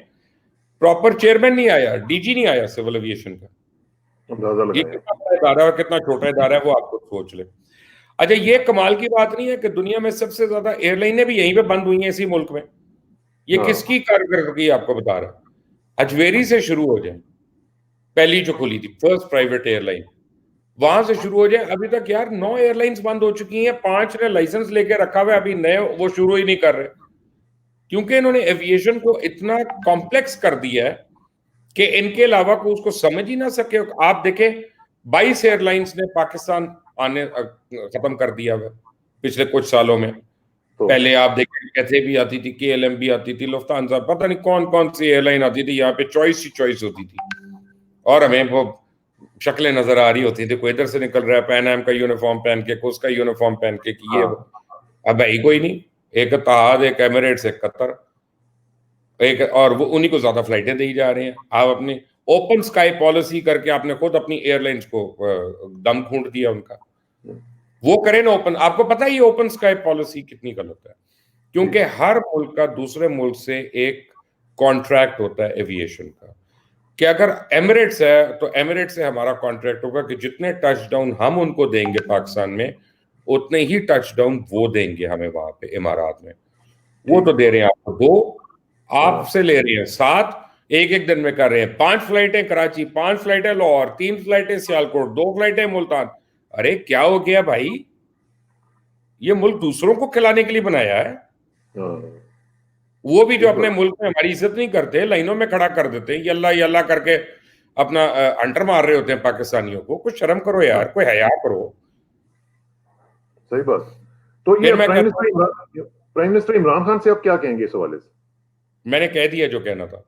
प्रॉपर चेयरमैन नहीं आया, डीजी नहीं आया सिविल एविएशन का। ये कितना बड़ा इदारा है, कितना छोटा इदारा है, वो आप खुद सोच ले। अच्छा, ये कमाल की बात नहीं है कि दुनिया में सबसे ज्यादा एयरलाइनें भी यहीं पे बंद हुई हैं इसी मुल्क में। ये किसकी कारकर्दगी आपको बता रहा है? अजवेरी से शुरू हो जाए, पहली जो खुली थी फर्स्ट प्राइवेट एयरलाइन, वहां से शुरू हो जाए। अभी तक यार 9 एयरलाइंस बंद हो चुकी हैं, 5 ने लाइसेंस लेके रखा हुआ है, अभी नए वो शुरू ही नहीं कर रहे, क्योंकि इन्होंने एविएशन को इतना कॉम्प्लेक्स कर दिया है कि इनके अलावा को उसको समझ ही ना सके। आप देखें 22 एयरलाइंस ने पाकिस्तान आने खत्म कर दिया हुआ पिछले कुछ सालों में। पहले आप देखें कैथे भी आती थी, केएलएम भी आती थी, लुफ्तांसा, पता नहीं कौन कौन सी एयरलाइन आती थी, यहाँ पे चॉइस ही चॉइस होती थी, और हमें वो शक्लें नजर आ रही होती थी, कोई इधर से निकल रहा है पैन एम का यूनिफॉर्म पहन के, उसका यूनिफॉर्म पहन के, कि ये अब भाई कोई नहीं, एक इत्तेहाद, एक एमिरेट्स, एक कतर, एक, और वो उन्हीं को ज्यादा फ्लाइटें दी जा रही हैं। आप अपनी ओपन स्काई पॉलिसी करके आपने खुद अपनी एयरलाइंस को दम घूंट दिया उनका। वो करें ना ओपन। आपको पता है ये ओपन स्काई पॉलिसी कितनी गलत है, क्योंकि हर मुल्क का दूसरे मुल्क से एक कॉन्ट्रैक्ट होता है एविएशन का, कि अगर एमिरेट्स है तो एमिरेट्स से हमारा कॉन्ट्रैक्ट होगा कि जितने टचडाउन हम उनको देंगे पाकिस्तान में, उतने ही टचडाउन वो देंगे हमें वहां पे इमारात में। वो तो दे रहे हैं आपको 2, आपसे ले रहे हैं 7, एक एक दिन में कर रहे हैं 5 फ्लाइटें कराची, 5 फ्लाइटें लाहौर, 3 फ्लाइटें सियालकोट, 2 फ्लाइटें मुल्तान। अरे क्या हो गया भाई, ये मुल्क दूसरों को खिलाने के लिए बनाया है। वो भी जो अपने मुल्क में हमारी इज्जत नहीं करते, लाइनों में खड़ा कर देते हैं, यल्ला यल्ला करके अपना अंटर मार रहे होते हैं पाकिस्तानियों को। कुछ शर्म करो यार, कोई हया करो। सही बात। तो ये प्राइम मिनिस्टर इमरान खान से आप क्या कहेंगे इस हवाले से? मैंने कह दिया जो कहना था,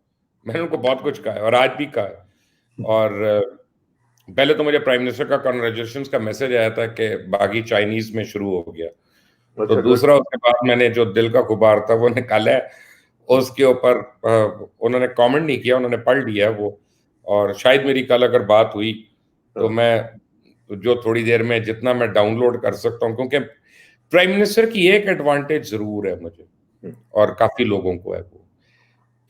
मैंने उनको बहुत कुछ कहा है और आज भी कहा है। और पहले तो मुझे प्राइम मिनिस्टर का कांग्रेचुलेशंस का मैसेज आया था कि बागी चाइनीज में शुरू हो गया। तो दूसरा उसके बाद मैंने जो दिल का गुबार था वो निकाला है, उसके ऊपर उन्होंने कमेंट नहीं किया, उन्होंने पढ़ लिया वो। और शायद मेरी कल अगर बात हुई तो मैं जो थोड़ी देर में जितना मैं डाउनलोड कर सकता हूँ, क्योंकि प्राइम मिनिस्टर की एक एडवांटेज जरूर है मुझे और काफी लोगों को है, वो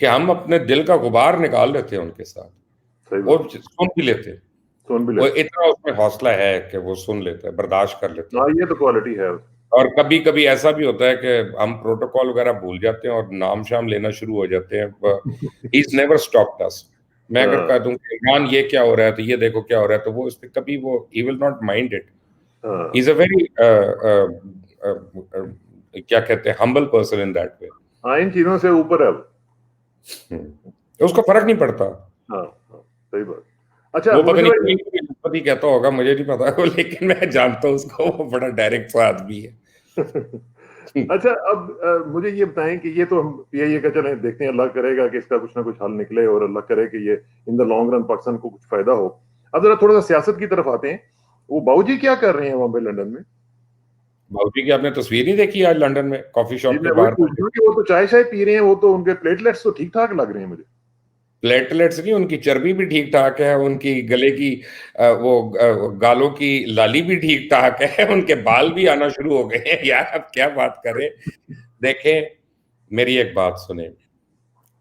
कि हम अपने दिल का गुबार निकाल लेते हैं उनके साथ और सुन भी लेते। वो इतना उसमें हौसला है कि वो सुन लेते हैं, बर्दाश्त कर लेते हैं। ये तो क्वालिटी है। और कभी कभी ऐसा भी होता है कि हम प्रोटोकॉल वगैरह भूल जाते हैं और नाम शाम लेना शुरू हो जाते हैं। He's never stopped us। मैं अगर कह दूं कि इमरान ये क्या हो रहा है तो ये देखो क्या हो रहा है, तो वो इस पे कभी वो he will not mind it। He's a very क्या कहते हैं humble person in that way। हाँ, इन चीजों से ऊपर है उसको फर्क नहीं पड़ता। हाँ, सही बात। अच्छा, वो पता नहीं कहता होगा, मुझे नहीं पता वो, लेकिन मैं जानता हूँ उसको, वो बड़ा डायरेक्ट सा आदमी है। अच्छा, अब मुझे ये बताएं कि ये तो हम पीआईए का चलें देखते हैं, अल्लाह करेगा कि इसका कुछ ना कुछ हल निकले और अल्लाह करे कि ये in the long run Pakistan को कुछ फायदा हो। अब जरा थोड़ा सा सियासत की तरफ आते हैं। वो बाबूजी क्या कर रहे हैं वहां पे लंदन में? बाबूजी की आपने तस्वीर नहीं देखी आज लंदन में कॉफी शॉप के बाहर? वो तो चाय शाय पी रहे हैं, वो तो उनके प्लेटलेट्स तो ठीक ठाक लग रहे हैं मुझे। प्लेटलेट्स नहीं, उनकी चर्बी भी ठीक ठाक है, उनकी गले की वो गालों की लाली भी ठीक ठाक है, उनके बाल भी आना शुरू हो गए हैं। यार आप क्या बात कर रहे हैं? देखें, मेरी एक बात सुने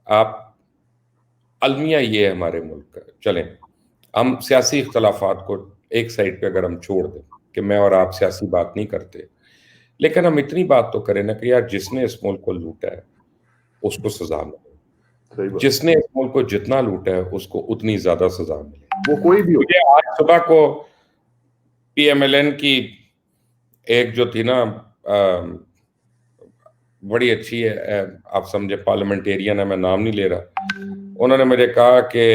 आप, अलमिया ये है हमारे मुल्क का। चलें हम सियासी इख्तलाफात को एक साइड पे अगर हम छोड़ दें कि मैं और आप सियासी बात नहीं करते, लेकिन हम इतनी बात तो करें ना कि यार जिसने इस मुल्क को लूटा है उसको सजा मिले, जिसने इस मुल्क को जितना लूटा है उसको उतनी ज्यादा सजा मिले, वो कोई भी हो। मुझे आज सुबह को पीएमएलएन की एक जो थी ना बड़ी अच्छी है, आप समझे पार्लियामेंटेरियन है, मैं नाम नहीं ले रहा, उन्होंने मुझे कहा कि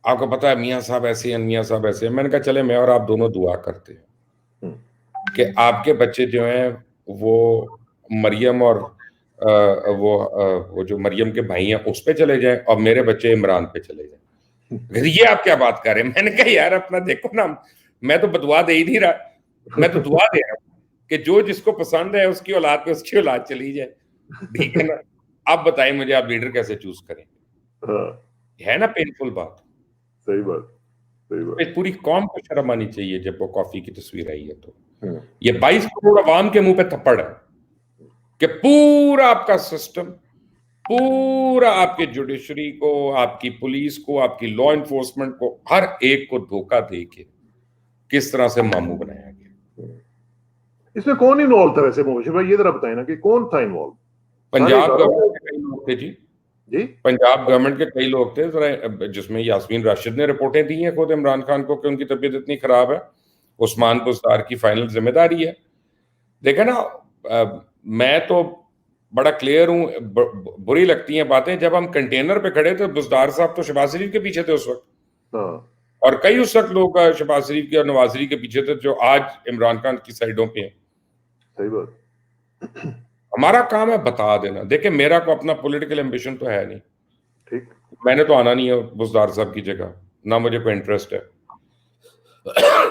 आपको पता है मियाँ साहब ऐसे हैं, मियाँ साहब ऐसे हैं। मैंने कहा चले मैं और आप दोनों दुआ करते हैं कि आपके बच्चे जो हैं वो मरियम और वो जो मरियम के भाई हैं उस पे चले जाएं और मेरे बच्चे इमरान पे चले जाएं। ये आप क्या बात कर रहे हैं? मैंने कहा यार अपना देखो ना, मैं तो बदुआ दे ही नहीं रहा, मैं तो दुआ दे रहा हूँ कि जो जिसको पसंद है उसकी औलाद पे उसकी औलाद चली जाए, ठीक है ना। आप बताएं मुझे, आप लीडर कैसे चूज करेंगे? है ना पेनफुल बात। सही बात, सही बात। पूरी कौम को शर्म आनी चाहिए जब वो कॉफी की तस्वीर आई है तो ये 22 करोड़ अवाम के मुंह पे थप्पड़ है कि पूरा आपका सिस्टम, पूरा आपके जुडिशरी को, आपकी पुलिस को, आपकी लॉ एनफोर्समेंट को, हर एक को धोखा दे के किस तरह से मामू बनाया गया। इसमें कौन इन्वॉल्व था वैसे मुबशीर भाई? ये जरा बताएं ना कि कौन था इन्वॉल्व? पंजाब गवर्नमेंट के कई लोग थे जी, पंजाब गवर्नमेंट के कई लोग थे, जिसमें यास्मीन राशिद ने रिपोर्टें दी हैं खुद इमरान खान को कि उनकी तबीयत इतनी खराब है, उस्मान बुज़दार की फाइनल जिम्मेदारी है। देखा ना, मैं तो बड़ा क्लियर हूं, बुरी लगती हैं बातें, जब हम कंटेनर पे खड़े थे बुज़दार साहब तो शहबाज शरीफ के पीछे थे उस वक्त, और कई उस वक्त लोग शहबाज शरीफ के और नवाज शरीफ के पीछे थे जो आज इमरान खान की साइडों पे हैं। सही बात। हमारा काम है बता देना। देखिए मेरा को अपना पॉलिटिकल एम्बिशन तो है नहीं, ठीक, मैंने तो आना नहीं है बुज़दार साहब की जगह, ना मुझे कोई इंटरेस्ट है।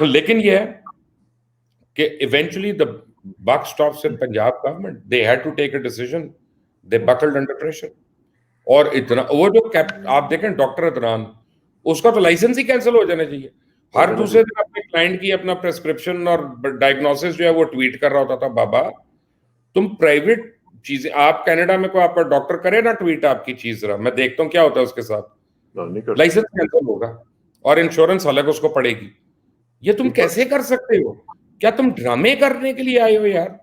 लेकिन ये है कि eventually the buck stops with Punjab government. They had to take a decision. They buckled under pressure. और इतना वो जो आप देखें डॉक्टर अदनान, उसका तो लाइसेंस ही कैंसिल हो जाना चाहिए। हर दूसरे दिन अपने क्लाइंट की अपना प्रेस्क्रिप्शन और डायग्नोसिस जो है वो ट्वीट कर रहा होता था। बाबा तुम प्राइवेट चीजें, आप कनाडा में कोई आपका डॉक्टर करे ना ट्वीट आपकी चीज, जरा मैं देखता हूँ क्या होता है उसके साथ, लाइसेंस कैंसिल होगा और इंश्योरेंस अलग उसको पड़ेगी। ये तुम कैसे कर सकते हो? क्या तुम ड्रामे करने के लिए आए हो यार?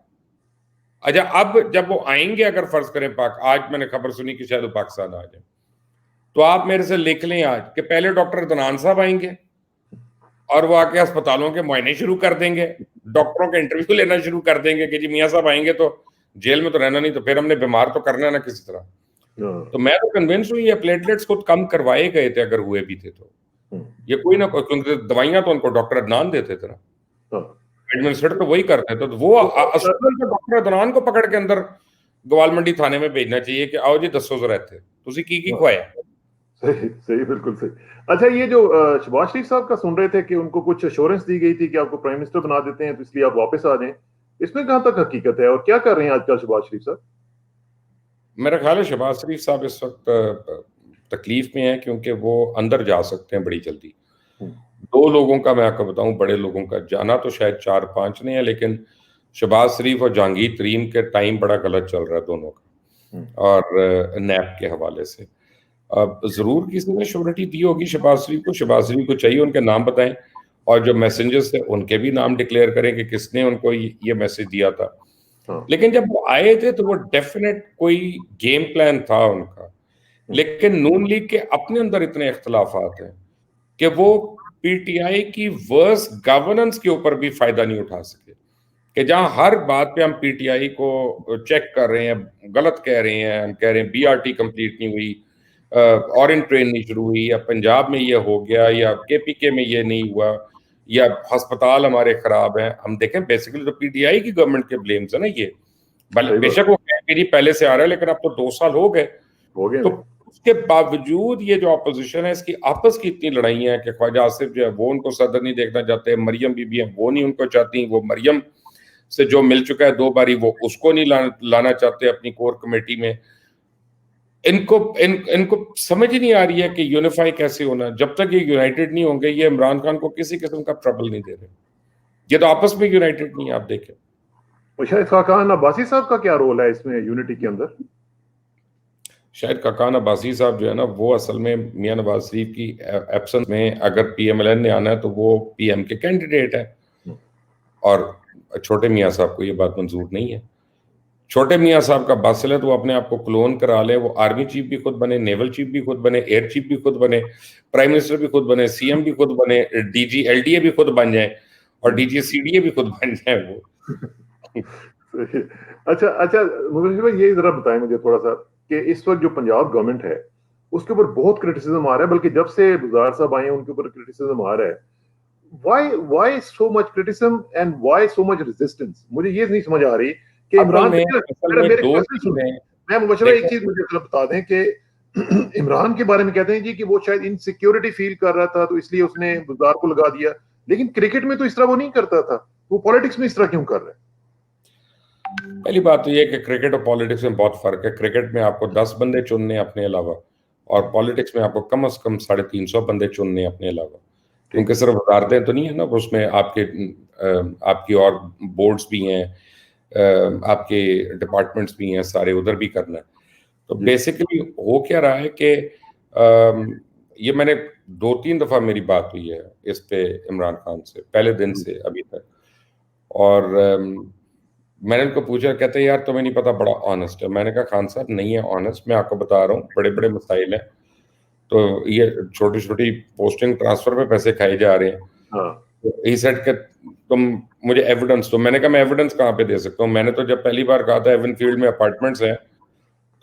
अच्छा, अब जब वो आएंगे, अगर फर्ज करें पाक, आज मैंने खबर सुनी कि शायद वो पाकिस्तान आ जाए, तो आप मेरे से लिख लें आज कि पहले डॉक्टर अदनान साहब आएंगे और वो आके अस्पतालों के मुआयने शुरू कर देंगे, डॉक्टरों के इंटरव्यू लेना शुरू कर देंगे कि जी मियाँ साहब आएंगे तो जेल में तो रहना नहीं, तो फिर हमने बीमार तो करना है ना किसी तरह। तो मैं तो कन्विंस हूँ ये प्लेटलेट्स खुद कम करवाए गए थे, अगर हुए भी थे तो ये कोई ना कोई, क्योंकि दवाइयां तो उनको डॉक्टर अदनान देते थे ना, एडमिनिस्ट्रेटर तो वही करते थे। तो वो असल में डॉक्टर अदनान को पकड़ के अंदर ग्वाल मंडी थाने में भेजना चाहिए कि आओ जी दसो जरा थे तुसी की खुआया। सही सही, बिल्कुल सही। अच्छा, ये जो शहबाज शरीफ साहब का सुन रहे थे कि उनको कुछ एश्योरेंस दी गई थी कि आपको प्राइम मिनिस्टर बना देते हैं तो इसलिए आप वापस आ जाएं, इसमें कहां तक हकीकत है और क्या कर रहे हैं आजकल शहबाज शरीफ साहब? मेरा ख्याल है शहबाज शरीफ साहब इस वक्त तकलीफ में है, क्योंकि वो अंदर जा सकते हैं बड़ी जल्दी। दो लोगों का मैं आपको बताऊं, बड़े लोगों का जाना तो शायद 4-5 नहीं है, लेकिन शहबाज शरीफ और जहांगीर तरीन के टाइम बड़ा गलत चल रहा है दोनों का, और नैब के हवाले से। अब जरूर किसी ने श्योरिटी दी होगी शहबाज शरीफ को, शहबाज शरीफ को चाहिए उनके नाम बताएं और जो मैसेंजर्स थे उनके भी नाम डिक्लेयर करें कि किसने उनको ये मैसेज दिया था। लेकिन जब वो आए थे तो वो डेफिनेट कोई गेम प्लान था उनका, लेकिन नून लीग के अपने अंदर इतने इख्तलाफात हैं कि वो पीटीआई की वर्स गवर्नेंस के ऊपर भी फायदा नहीं उठा सके, कि जहां हर बात पे हम पीटीआई को चेक कर रहे हैं, गलत कह रहे हैं, हम कह रहे हैं बीआरटी कंप्लीट नहीं हुई, ऑरेंज ट्रेन नहीं शुरू हुई, या पंजाब में ये हो गया, या केपीके में ये नहीं हुआ, या अस्पताल हमारे खराब हैं। हम देखें बेसिकली तो पीटीआई की गवर्नमेंट के ब्लेम्स है ना ये, बेशक वो कहती पहले से आ रहा है, लेकिन अब तो 2 साल हो गए। तो उसके बावजूद ये जो अपोजिशन है इसकी आपस की इतनी लड़ाई है कि ख्वाजा आसिफ जो है वो उनको सदर नहीं देखना चाहते, मरियम बीबी है वो नहीं उनको चाहती, वो मरियम से जो मिल चुका है 2 बारी वो उसको नहीं लाना चाहते अपनी कोर कमेटी में। इनको समझ ही नहीं आ रही है कि यूनिफाई कैसे होना। जब तक ये यूनाइटेड नहीं होंगे, ये इमरान खान को किसी किस्म का ट्रबल नहीं दे रहे, ये तो आपस में यूनाइटेड नहीं है। आप देखें शायद खाकान अब्बासी साहब का क्या रोल है इसमें यूनिटी के अंदर? शायद खाकान अब्बासी साहब जो है ना, वो असल में मियां नवाज शरीफ की एब्सेंस में अगर पीएमएलएन ने आना है तो वो पीएम के कैंडिडेट है, और छोटे मियां साहब को ये बात मंजूर नहीं है। छोटे मियां साहब का बासिल है तो वो अपने आप को क्लोन करा ले, वो आर्मी चीफ भी खुद बने, नेवल चीफ भी खुद बने, एयर चीफ भी खुद बने, प्राइम मिनिस्टर भी खुद बने, सीएम भी खुद बने, डीजी एलडीए भी खुद बन जाए और डीजी सीडीए भी खुद बन जाए वो। अच्छा अच्छा, मुबीन भाई ये जरा बताएं मुझे थोड़ा सा कि इस वक्त जो पंजाब गवर्नमेंट है उसके ऊपर बहुत क्रिटिसिज्म आ रहा है, बल्कि जब से गुजार साहब आए हैं उनके ऊपर क्रिटिसिज्म आ रहा है। Why so much criticism and why so much resistance? मुझे ये नहीं समझ आ रही कि इमरान, मैं मुबशरा एक चीज मुझे बता दें कि इमरान के बारे में कहते हैं जी कि वो शायद इनसिक्योरिटी फील कर रहा था तो इसलिए उसने गुजार को लगा दिया, लेकिन क्रिकेट में तो इस तरह वो नहीं करता था, वो पॉलिटिक्स में इस तरह क्यों कर रहा है? पहली बात तो ये कि क्रिकेट और पॉलिटिक्स में बहुत फर्क है। क्रिकेट में आपको 10 बंदे चुनने अपने अलावा, और पॉलिटिक्स में आपको कम से कम 350 बंदे चुनने अपने अलावा, क्योंकि सिर्फ वजारतें तो नहीं है ना, उसमें आपकी और बोर्ड्स भी हैं, आपके डिपार्टमेंट्स भी हैं, सारे उधर भी करना है। तो बेसिकली हो क्या रहा है कि ये मैंने 2-3 दफा मेरी बात हुई है इस पे इमरान खान से पहले दिन से अभी तक, और मैंने उनको पूछा, कहते हैं यार तुम्हें नहीं पता, बड़ा ऑनेस्ट है। मैंने कहा खान साहब नहीं है ऑनेस्ट, मैं आपको बता रहा हूँ बड़े बड़े मसाइल हैं, तो ये छोटी छोटी पोस्टिंग ट्रांसफर पे पैसे खाए जा रहे हैं। तो ही सेड कि तुम मुझे एविडेंस दो। मैंने कहा मैं एविडेंस कहाँ पे दे सकता हूँ? मैंने तो जब पहली बार कहा था एवन फील्ड में अपार्टमेंट्स हैं,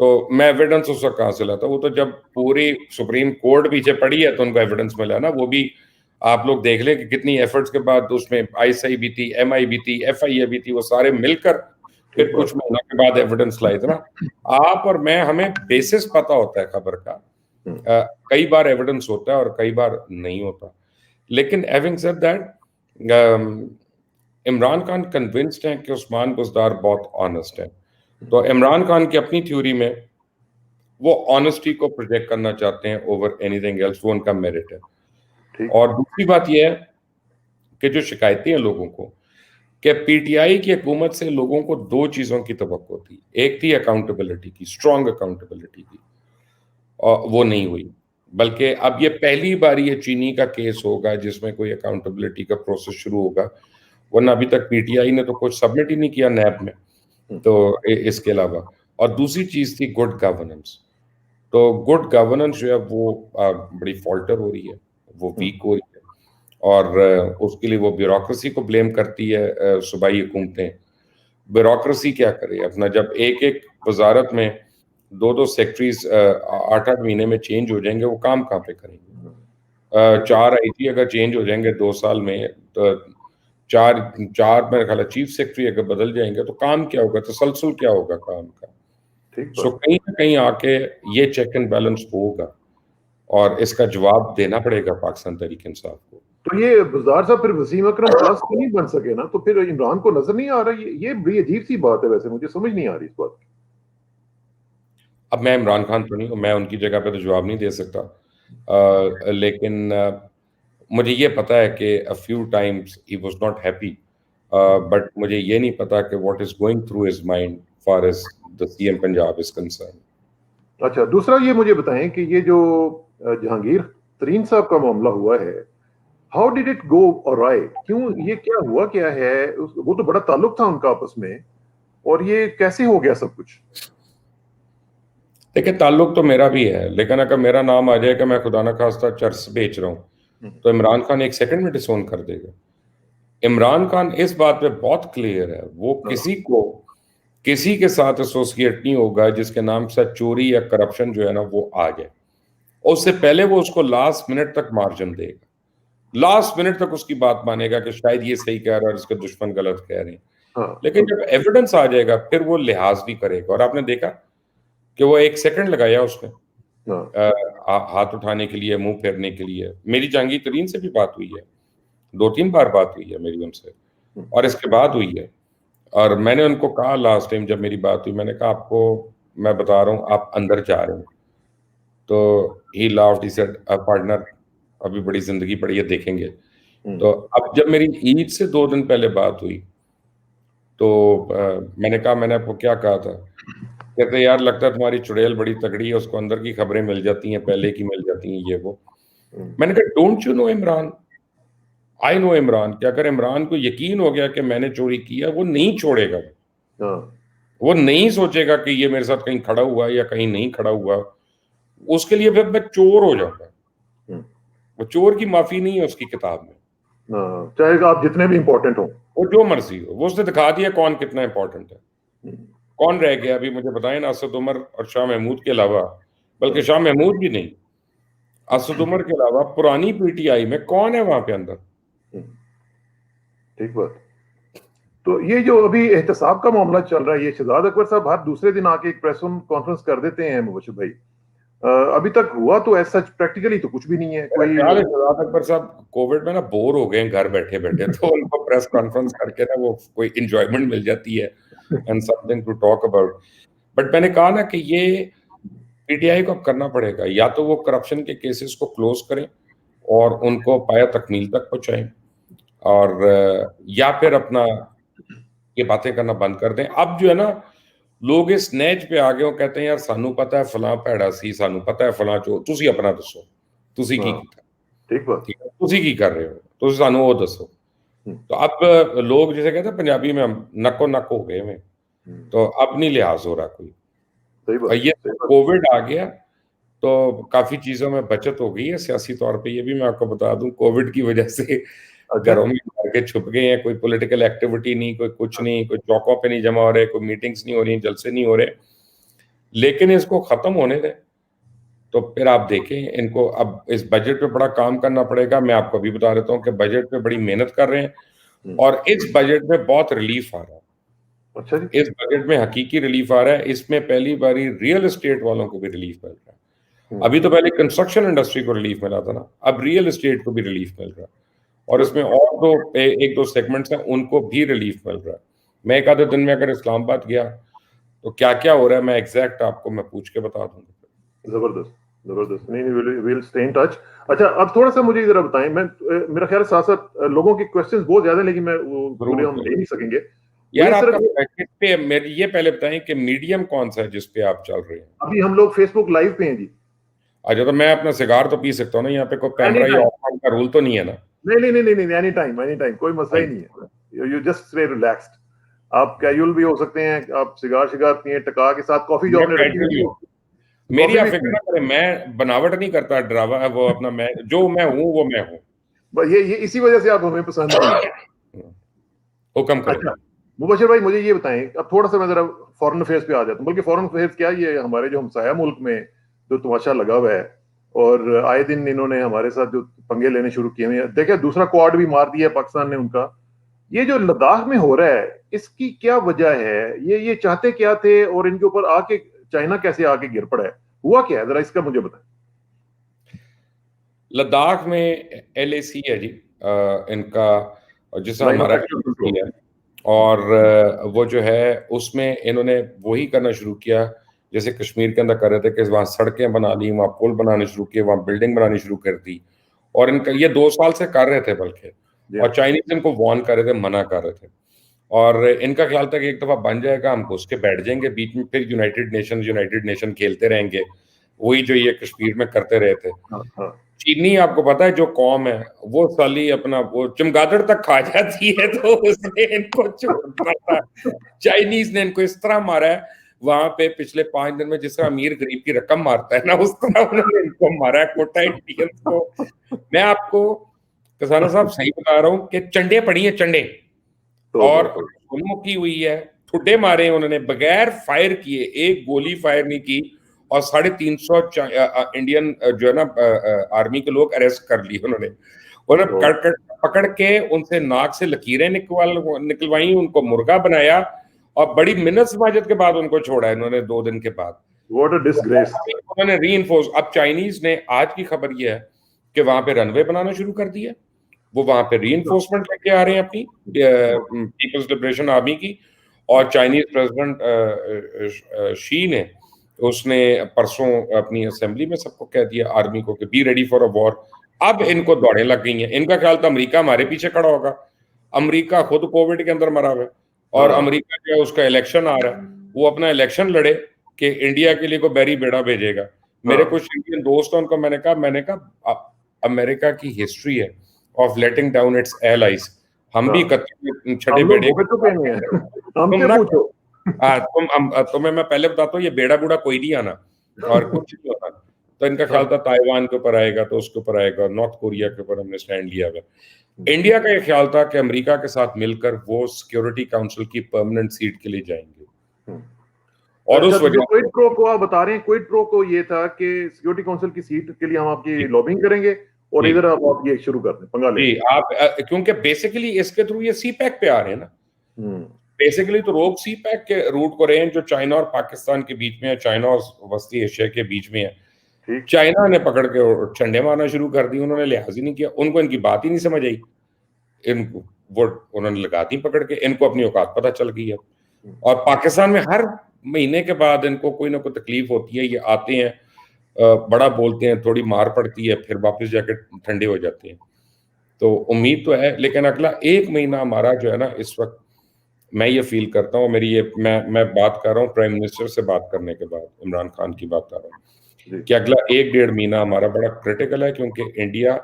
तो मैं एविडेंस उसका कहाँ से लाता? वो तो जब पूरी सुप्रीम कोर्ट पीछे पड़ी है तो उनको एविडेंस मिला ना। वो भी आप लोग देख लें कि कितनी एफर्ट्स के बाद उसमें आईएसआई भी थी, एमआई भी थी, एफआईए भी थी, वो सारे मिलकर फिर कुछ महीनों के बाद एविडेंस लाए थे ना। आप और मैं, हमें बेसिस पता होता है खबर का, कई बार एविडेंस होता है और कई बार नहीं होता। लेकिन having said that, Imran Khan convinced हैं कि उस्मान बुज़दार बहुत ऑनेस्ट है। तो इमरान खान की अपनी थ्योरी में वो ऑनेस्टी को प्रोजेक्ट करना चाहते हैं ओवर एनीथिंग एल्स, वो उनका मेरिट है। और दूसरी बात यह है कि जो शिकायतें हैं लोगों को कि पीटीआई की हुकूमत से लोगों को दो चीजों की तवक्को थी। एक थी अकाउंटेबिलिटी की, स्ट्रॉन्ग अकाउंटेबिलिटी की, और वो नहीं हुई। बल्कि अब ये पहली बार ये चीनी का केस होगा जिसमें कोई अकाउंटेबिलिटी का प्रोसेस शुरू होगा, वरना अभी तक पीटीआई ने तो कुछ सबमिट ही नहीं किया नैब में। तो इसके अलावा, और दूसरी चीज थी गुड गवर्नेंस। तो गुड गवर्नेंस जो है वो बड़ी फॉल्टर हो रही है, वो वीक हो रही है, और उसके लिए वो ब्यूरोक्रेसी को ब्लेम करती है सूबाई हुकूमतें। ब्यूरोक्रेसी क्या करे अपना, जब एक एक वजारत में दो दो सेक्रेटरीज 8-8 महीने में चेंज हो जाएंगे, वो काम कहाँ पे करेंगे? 4 आईजी अगर चेंज हो जाएंगे 2 साल में, तो चार चार मेरे ख्याल चीफ सेक्रेटरी अगर बदल जाएंगे तो काम क्या होगा, तसलसल क्या होगा काम का? सो कहीं ना कहीं आके ये चेक एंड बैलेंस होगा और इसका जवाब देना पड़ेगा पाकिस्तान तहरीक इंसाफ को। तो ये बुज़दार साहब फिर वसीम अकरम प्लस तो नहीं बन सके ना, तो फिर इमरान को नजर नहीं आ रहा? ये बड़ी अजीब सी बात है, वैसे मुझे समझ नहीं आ रही इस बात की। अब मैं इमरान खान तो नहीं हूँ, मैं उनकी जगह पे तो जवाब नहीं दे सकता, लेकिन मुझे ये पता है कि a few times he was not happy, but मुझे ये नहीं पता कि what is going through his mind far as the CM Punjab is concern. अच्छा, दूसरा ये मुझे बताएं कि ये जो जहांगीर तरीन साहब का मामला हुआ है, how did it go alright? क्यों, ये क्या हुआ, क्या है? वो तो बड़ा ताल्लुक था उनका आपस में, और ये कैसे हो गया सब कुछ? देखिए, ताल्लुक तो मेरा भी है, लेकिन अगर मेरा नाम आ जाए कि मैं खुदा ना खास्ता चर्च बेच रहा हूँ, तो इमरान खान एक सेकंड में डिसोन कर देगा। इमरान खान इस बात पे बहुत क्लियर है, वो किसी के साथ एसोसिएट नहीं होगा जिसके नाम से चोरी या करप्शन जो है ना वो आ जाए। उससे पहले वो उसको लास्ट मिनट तक मार्जिन देगा, लास्ट मिनट तक उसकी बात मानेगा कि शायद ये सही कह रहा है और इसके दुश्मन गलत कह रहे हैं। हाँ, लेकिन जब एविडेंस आ जाएगा फिर वो लिहाज भी करेगा, और आपने देखा कि वो एक सेकंड लगाया उसने हाँ, हाथ उठाने के लिए, मुंह फेरने के लिए। मेरी जहांगीर तरीन से भी बात हुई है, 2-3 बार बात हुई है मेरी उनसे, और इसके बाद हुई है। और मैंने उनको कहा लास्ट टाइम जब मेरी बात हुई, मैंने कहा आपको मैं बता रहा हूँ आप अंदर जा रहे हैं। तो ही लाफ्ड, ही सेड पार्टनर अभी बड़ी जिंदगी पड़ी है, देखेंगे। तो अब जब मेरी ईद से 2 दिन पहले बात हुई तो मैंने कहा मैंने आपको क्या कहा था? कहते यार लगता है तुम्हारी चुड़ैल बड़ी तगड़ी है, उसको अंदर की खबरें मिल जाती हैं, पहले की मिल जाती हैं, ये वो। मैंने कहा don't you know Imran? I know Imran. कि अगर इमरान को यकीन हो गया कि मैंने चोरी किया, वो नहीं छोड़ेगा। हाँ, वो नहीं सोचेगा कि ये मेरे साथ कहीं खड़ा हुआ या कहीं नहीं खड़ा हुआ। उसके लिए फिर मैं चोर हो जाऊंगा। वो चोर की माफी नहीं है उसकी किताब में। हाँ, चाहे आप जितने भी इंपॉर्टेंट हो। वो जो मर्जी हो, वो उसने दिखा दिया कौन कितना इंपॉर्टेंट है। कौन रह गया अभी मुझे बताएं ना, असद उमर और शाह महमूद के अलावा, बल्कि शाह महमूद भी नहीं, असद उमर के अलावा पुरानी पीटीआई में कौन है वहां पे अंदर? ठीक बात। तो ये जो अभी एहतसाब का मामला चल रहा है, ये शहजाद अकबर साहब हर दूसरे दिन आके एक प्रेस कॉन्फ्रेंस कर देते हैं मुबशिर भाई। अभी तक हुआ तो ऐसा प्रैक्टिकली तो कुछ भी नहीं है कोई। ख्याल है शहजाद अकबर साहब कोविड में ना बोर हो गए घर बैठे बैठे, तो उनको प्रेस कॉन्फ्रेंस करके ना वो कोई इंजॉयमेंट मिल जाती है and something to talk about. But मैंने कहा ना कि ये पीटीआई को अब करना पड़ेगा, या तो वो करप्शन के केसेस को क्लोज करें और उनको पाया तकमील तक पहुंचाएं, और या फिर अपना ये बातें करना बंद कर दें। अब जो है ना, लोग इस नैज पे आ गए हो, कहते हैं यार सानू पता है फलां भैड़ा सी, सानू पता है फलां चोर, तुसी अपना दसो, तुसी की हाँ, कीता, ठीक बात। ठीक है, तुसी की कर रहे हो, तुसी सानू वो दसो। तो अब लोग जैसे कहते हैं पंजाबी में, हम नको नक हो गए में, तो अब नहीं लिहाज हो रहा कोई। सही और बात, ये सही बात। कोविड आ गया तो काफी चीजों में बचत हो गई है सियासी तौर पे। ये भी मैं आपको बता दूं, कोविड की वजह से अच्छा, घरों में भर के छुप गए हैं, कोई पॉलिटिकल एक्टिविटी नहीं, कोई कुछ नहीं, कोई चौकों पे नहीं जमा हो रहे, कोई मीटिंग्स नहीं हो रही, जलसे नहीं हो रहे। लेकिन इसको खत्म होने दें, तो फिर आप देखें इनको। अब इस बजट पे बड़ा काम करना पड़ेगा। मैं आपको अभी बता देता हूँ कि बजट पे बड़ी मेहनत कर रहे हैं, और इस बजट में बहुत रिलीफ आ रहा है। अच्छा जी। इस बजट में हकीकी रिलीफ आ रहा है। इसमें पहली बारी रियल एस्टेट वालों को भी रिलीफ मिल रहा है। अभी तो पहले कंस्ट्रक्शन इंडस्ट्री को रिलीफ मिला था ना, अब रियल एस्टेट को भी रिलीफ मिल रहा है, और इसमें और एक दो सेगमेंट्स हैं उनको भी रिलीफ मिल रहा है। मैं एक आधे दिन में अगर इस्लामाबाद गया तो क्या क्या हो रहा है मैं एग्जैक्ट आपको मैं पूछ के बता दूंगा। जबरदस्त, जबरदस्त। नहीं नहीं, विल स्टे इन टच। अच्छा, अब थोड़ा सा मुझे जरा बताएं, मैं मेरा ख्याल है साथ साथ लोगों के क्वेश्चंस बहुत ज्यादा हैं, लेकिन मैं वो पूरे हम ले नहीं सकेंगे। यार मुझे आपका सिर्फ किस पे, मेरे ये पहले बताएं कि मीडियम कौन सा है जिस पे आप चल रहे हैं। अभी हम लोग फेसबुक लाइव पे हैं जी। अच्छा, तो मैं अपना सिगार तो पी सकता हूँ ना, यहाँ पे कोई एनी कैमरा या टाइम। ऑफ का रूल तो नहीं है ना? नहीं नहीं नहीं नहीं, एनी टाइम एनी टाइम, कोई मसला ही नहीं है। You just stay relaxed. आप कैजुअल भी हो सकते हैं, आप सिगार शिगार पिए टका के साथ, कॉफी जो मैं आपने रखी कैजुअली हुई हूँ, है, मेरी कॉफी आप भी फिक्र पिए। ना करें, मैं बनावट नहीं करता, ड्रावा वो अपना, मैं जो मैं हूँ वो मैं हूँ। बस ये इसी वजह से आप हमें पसंद नहीं है। हुक्म करें। अच्छा मुबशिर भाई, मुझे ये बताएं, अब थोड़ा सा मैं जरा फॉरेन अफेयर्स पे आ जाता हूँ, बल्कि फॉरेन अफेयर्स क्या, ये हमारे जो हमसाया मुल्क में जो तमाशा लगा हुआ है, और आए दिन इन्होंने हमारे साथ जो पंगे लेने शुरू किए हैं, देखिए दूसरा क्वाड भी मार दिया पाकिस्तान ने उनका। ये जो लद्दाख में हो रहा है, इसकी क्या वजह है? ये चाहते क्या थे, और इनके ऊपर आके चाइना कैसे आके गिर पड़ा है? हुआ क्या है, जरा इसका मुझे बताएं। लद्दाख में LAC है जी, इनका, जिससे लाइन ऑफ हमारा एक्शन LAC कंट्रोल। है। और वो जो है उसमें इन्होंने वही करना शुरू किया जैसे कश्मीर के अंदर कर रहे थे, कि वहाँ सड़कें बना ली, वहाँ पुल बनाने शुरू किए, वहाँ बिल्डिंग बनानी शुरू कर दी। और इनका ये 2 साल से कर रहे थे बल्कि, और चाइनीज इनको वार्न कर रहे थे, मना कर रहे थे। और इनका ख्याल था कि एक दफा बन जाएगा, हम घुस के बैठ जाएंगे बीच में, फिर यूनाइटेड नेशन खेलते रहेंगे, वही जो ये कश्मीर में करते रहे थे। हाँ हाँ। चीनी आपको पता है जो कौम है, वो साली अपना वो चमगादड़ तक खा जाती है, तो उसने इनको छोड़ना था। चाइनीज ने इनको इस तरह मारा है वहां पे पिछले 5 दिन में, जिस तरह अमीर गरीब की रकम मारता है ना, उस तरह उन्होंने इनको मारा है, कोटा इंडियंस को। मैं आपको कसाना साहब सही बता रहा हूँ कि चंडे पड़ी है, चंडे, तो और सुनो की हुई है, ठुड्डे मारे उन्होंने बगैर फायर किए, एक गोली फायर नहीं की, और 350 इंडियन जो है ना आर्मी के लोग अरेस्ट कर लिए उन्होंने। उन्होंने पकड़ के उनसे नाक से लकीरें निकलवाई, उनको मुर्गा बनाया, और बड़ी मिन्नत समाजत के बाद उनको छोड़ा इन्होंने 2 दिन के बाद। What a disgrace. उन्होंने री इन्फोर्स, अब चाइनीज ने, आज की खबर यह है कि वहां पे रनवे बनाना शुरू कर दिया, वो वहां पे री इन्फोर्समेंट लेके आ रहे हैं अपनी पीपल्स लिबरेशन आर्मी की। और चाइनीज प्रेसिडेंट शी ने, उसने परसों अपनी असेंबली में सबको कह दिया आर्मी को कि be ready for a war. अब इनको दौड़े लग गई हैं, इनका ख्याल था अमेरिका हमारे पीछे खड़ा होगा। अमेरिका खुद कोविड के अंदर मरा हुआ है, और अमेरिका जो है उसका इलेक्शन आ रहा है, वो अपना इलेक्शन लड़े कि इंडिया के लिए को बैरी बेड़ा भेजेगा। मेरे कुछ इंडियन दोस्त हैं, उनको मैंने कहा अमेरिका की हिस्ट्री है of letting down it's allies, हम भी छठे हम लोग बेड़े भुगत चुके हैं, तुम हमसे ना, पूछो। तुम्हें मैं पहले बताता हूँ, ये बेड़ा बूढ़ा कोई नहीं आना, और कुछ नहीं होता। तो इनका ख्याल था ताइवान के ऊपर आएगा, तो उसके ऊपर आएगा, नॉर्थ कोरिया के ऊपर हमने स्टैंड लिया हुआ। इंडिया का ये ख्याल था कि अमेरिका के साथ मिलकर वो सिक्योरिटी काउंसिल की परमानेंट सीट के लिए जाएंगे, और अच्छा, उस तो जो वजह क्विड प्रो को आप बता रहे हैं, क्विड प्रो को ये था कि सिक्योरिटी काउंसिल की सीट के लिए हम आपकी लॉबिंग करेंगे, और जी इधर आप ये शुरू कर दें, पंगा लें। जी, आप क्योंकि बेसिकली इसके थ्रू ये सी पैक पे आ रहे हैं ना, बेसिकली तो लोग सी पैक के रूट को रहे हैं, जो चाइना और पाकिस्तान के बीच में है, चाइना और वस्ती एशिया के बीच में है। ठीक। चाइना ने पकड़ के चंडे मारना शुरू कर दी, उन्होंने लिहाज ही नहीं किया, उनको इनकी बात ही नहीं समझ आई, इनको वो उन्होंने लगा दी पकड़ के, इनको अपनी औकात पता चल गई है। और पाकिस्तान में हर महीने के बाद इनको कोई ना कोई तकलीफ होती है, ये आते हैं, बड़ा बोलते हैं, थोड़ी मार पड़ती है, फिर वापस जाके ठंडे हो जाते हैं। तो उम्मीद तो है, लेकिन अगला 1 महीना हमारा जो है ना, इस वक्त मैं ये फील करता हूँ, मेरी ये मैं बात कर रहा हूँ प्राइम मिनिस्टर से बात करने के बाद, इमरान खान की बात कर रहा हूँ, कि अगला 1-1.5 महीना हमारा बड़ा क्रिटिकल है, क्योंकि इंडिया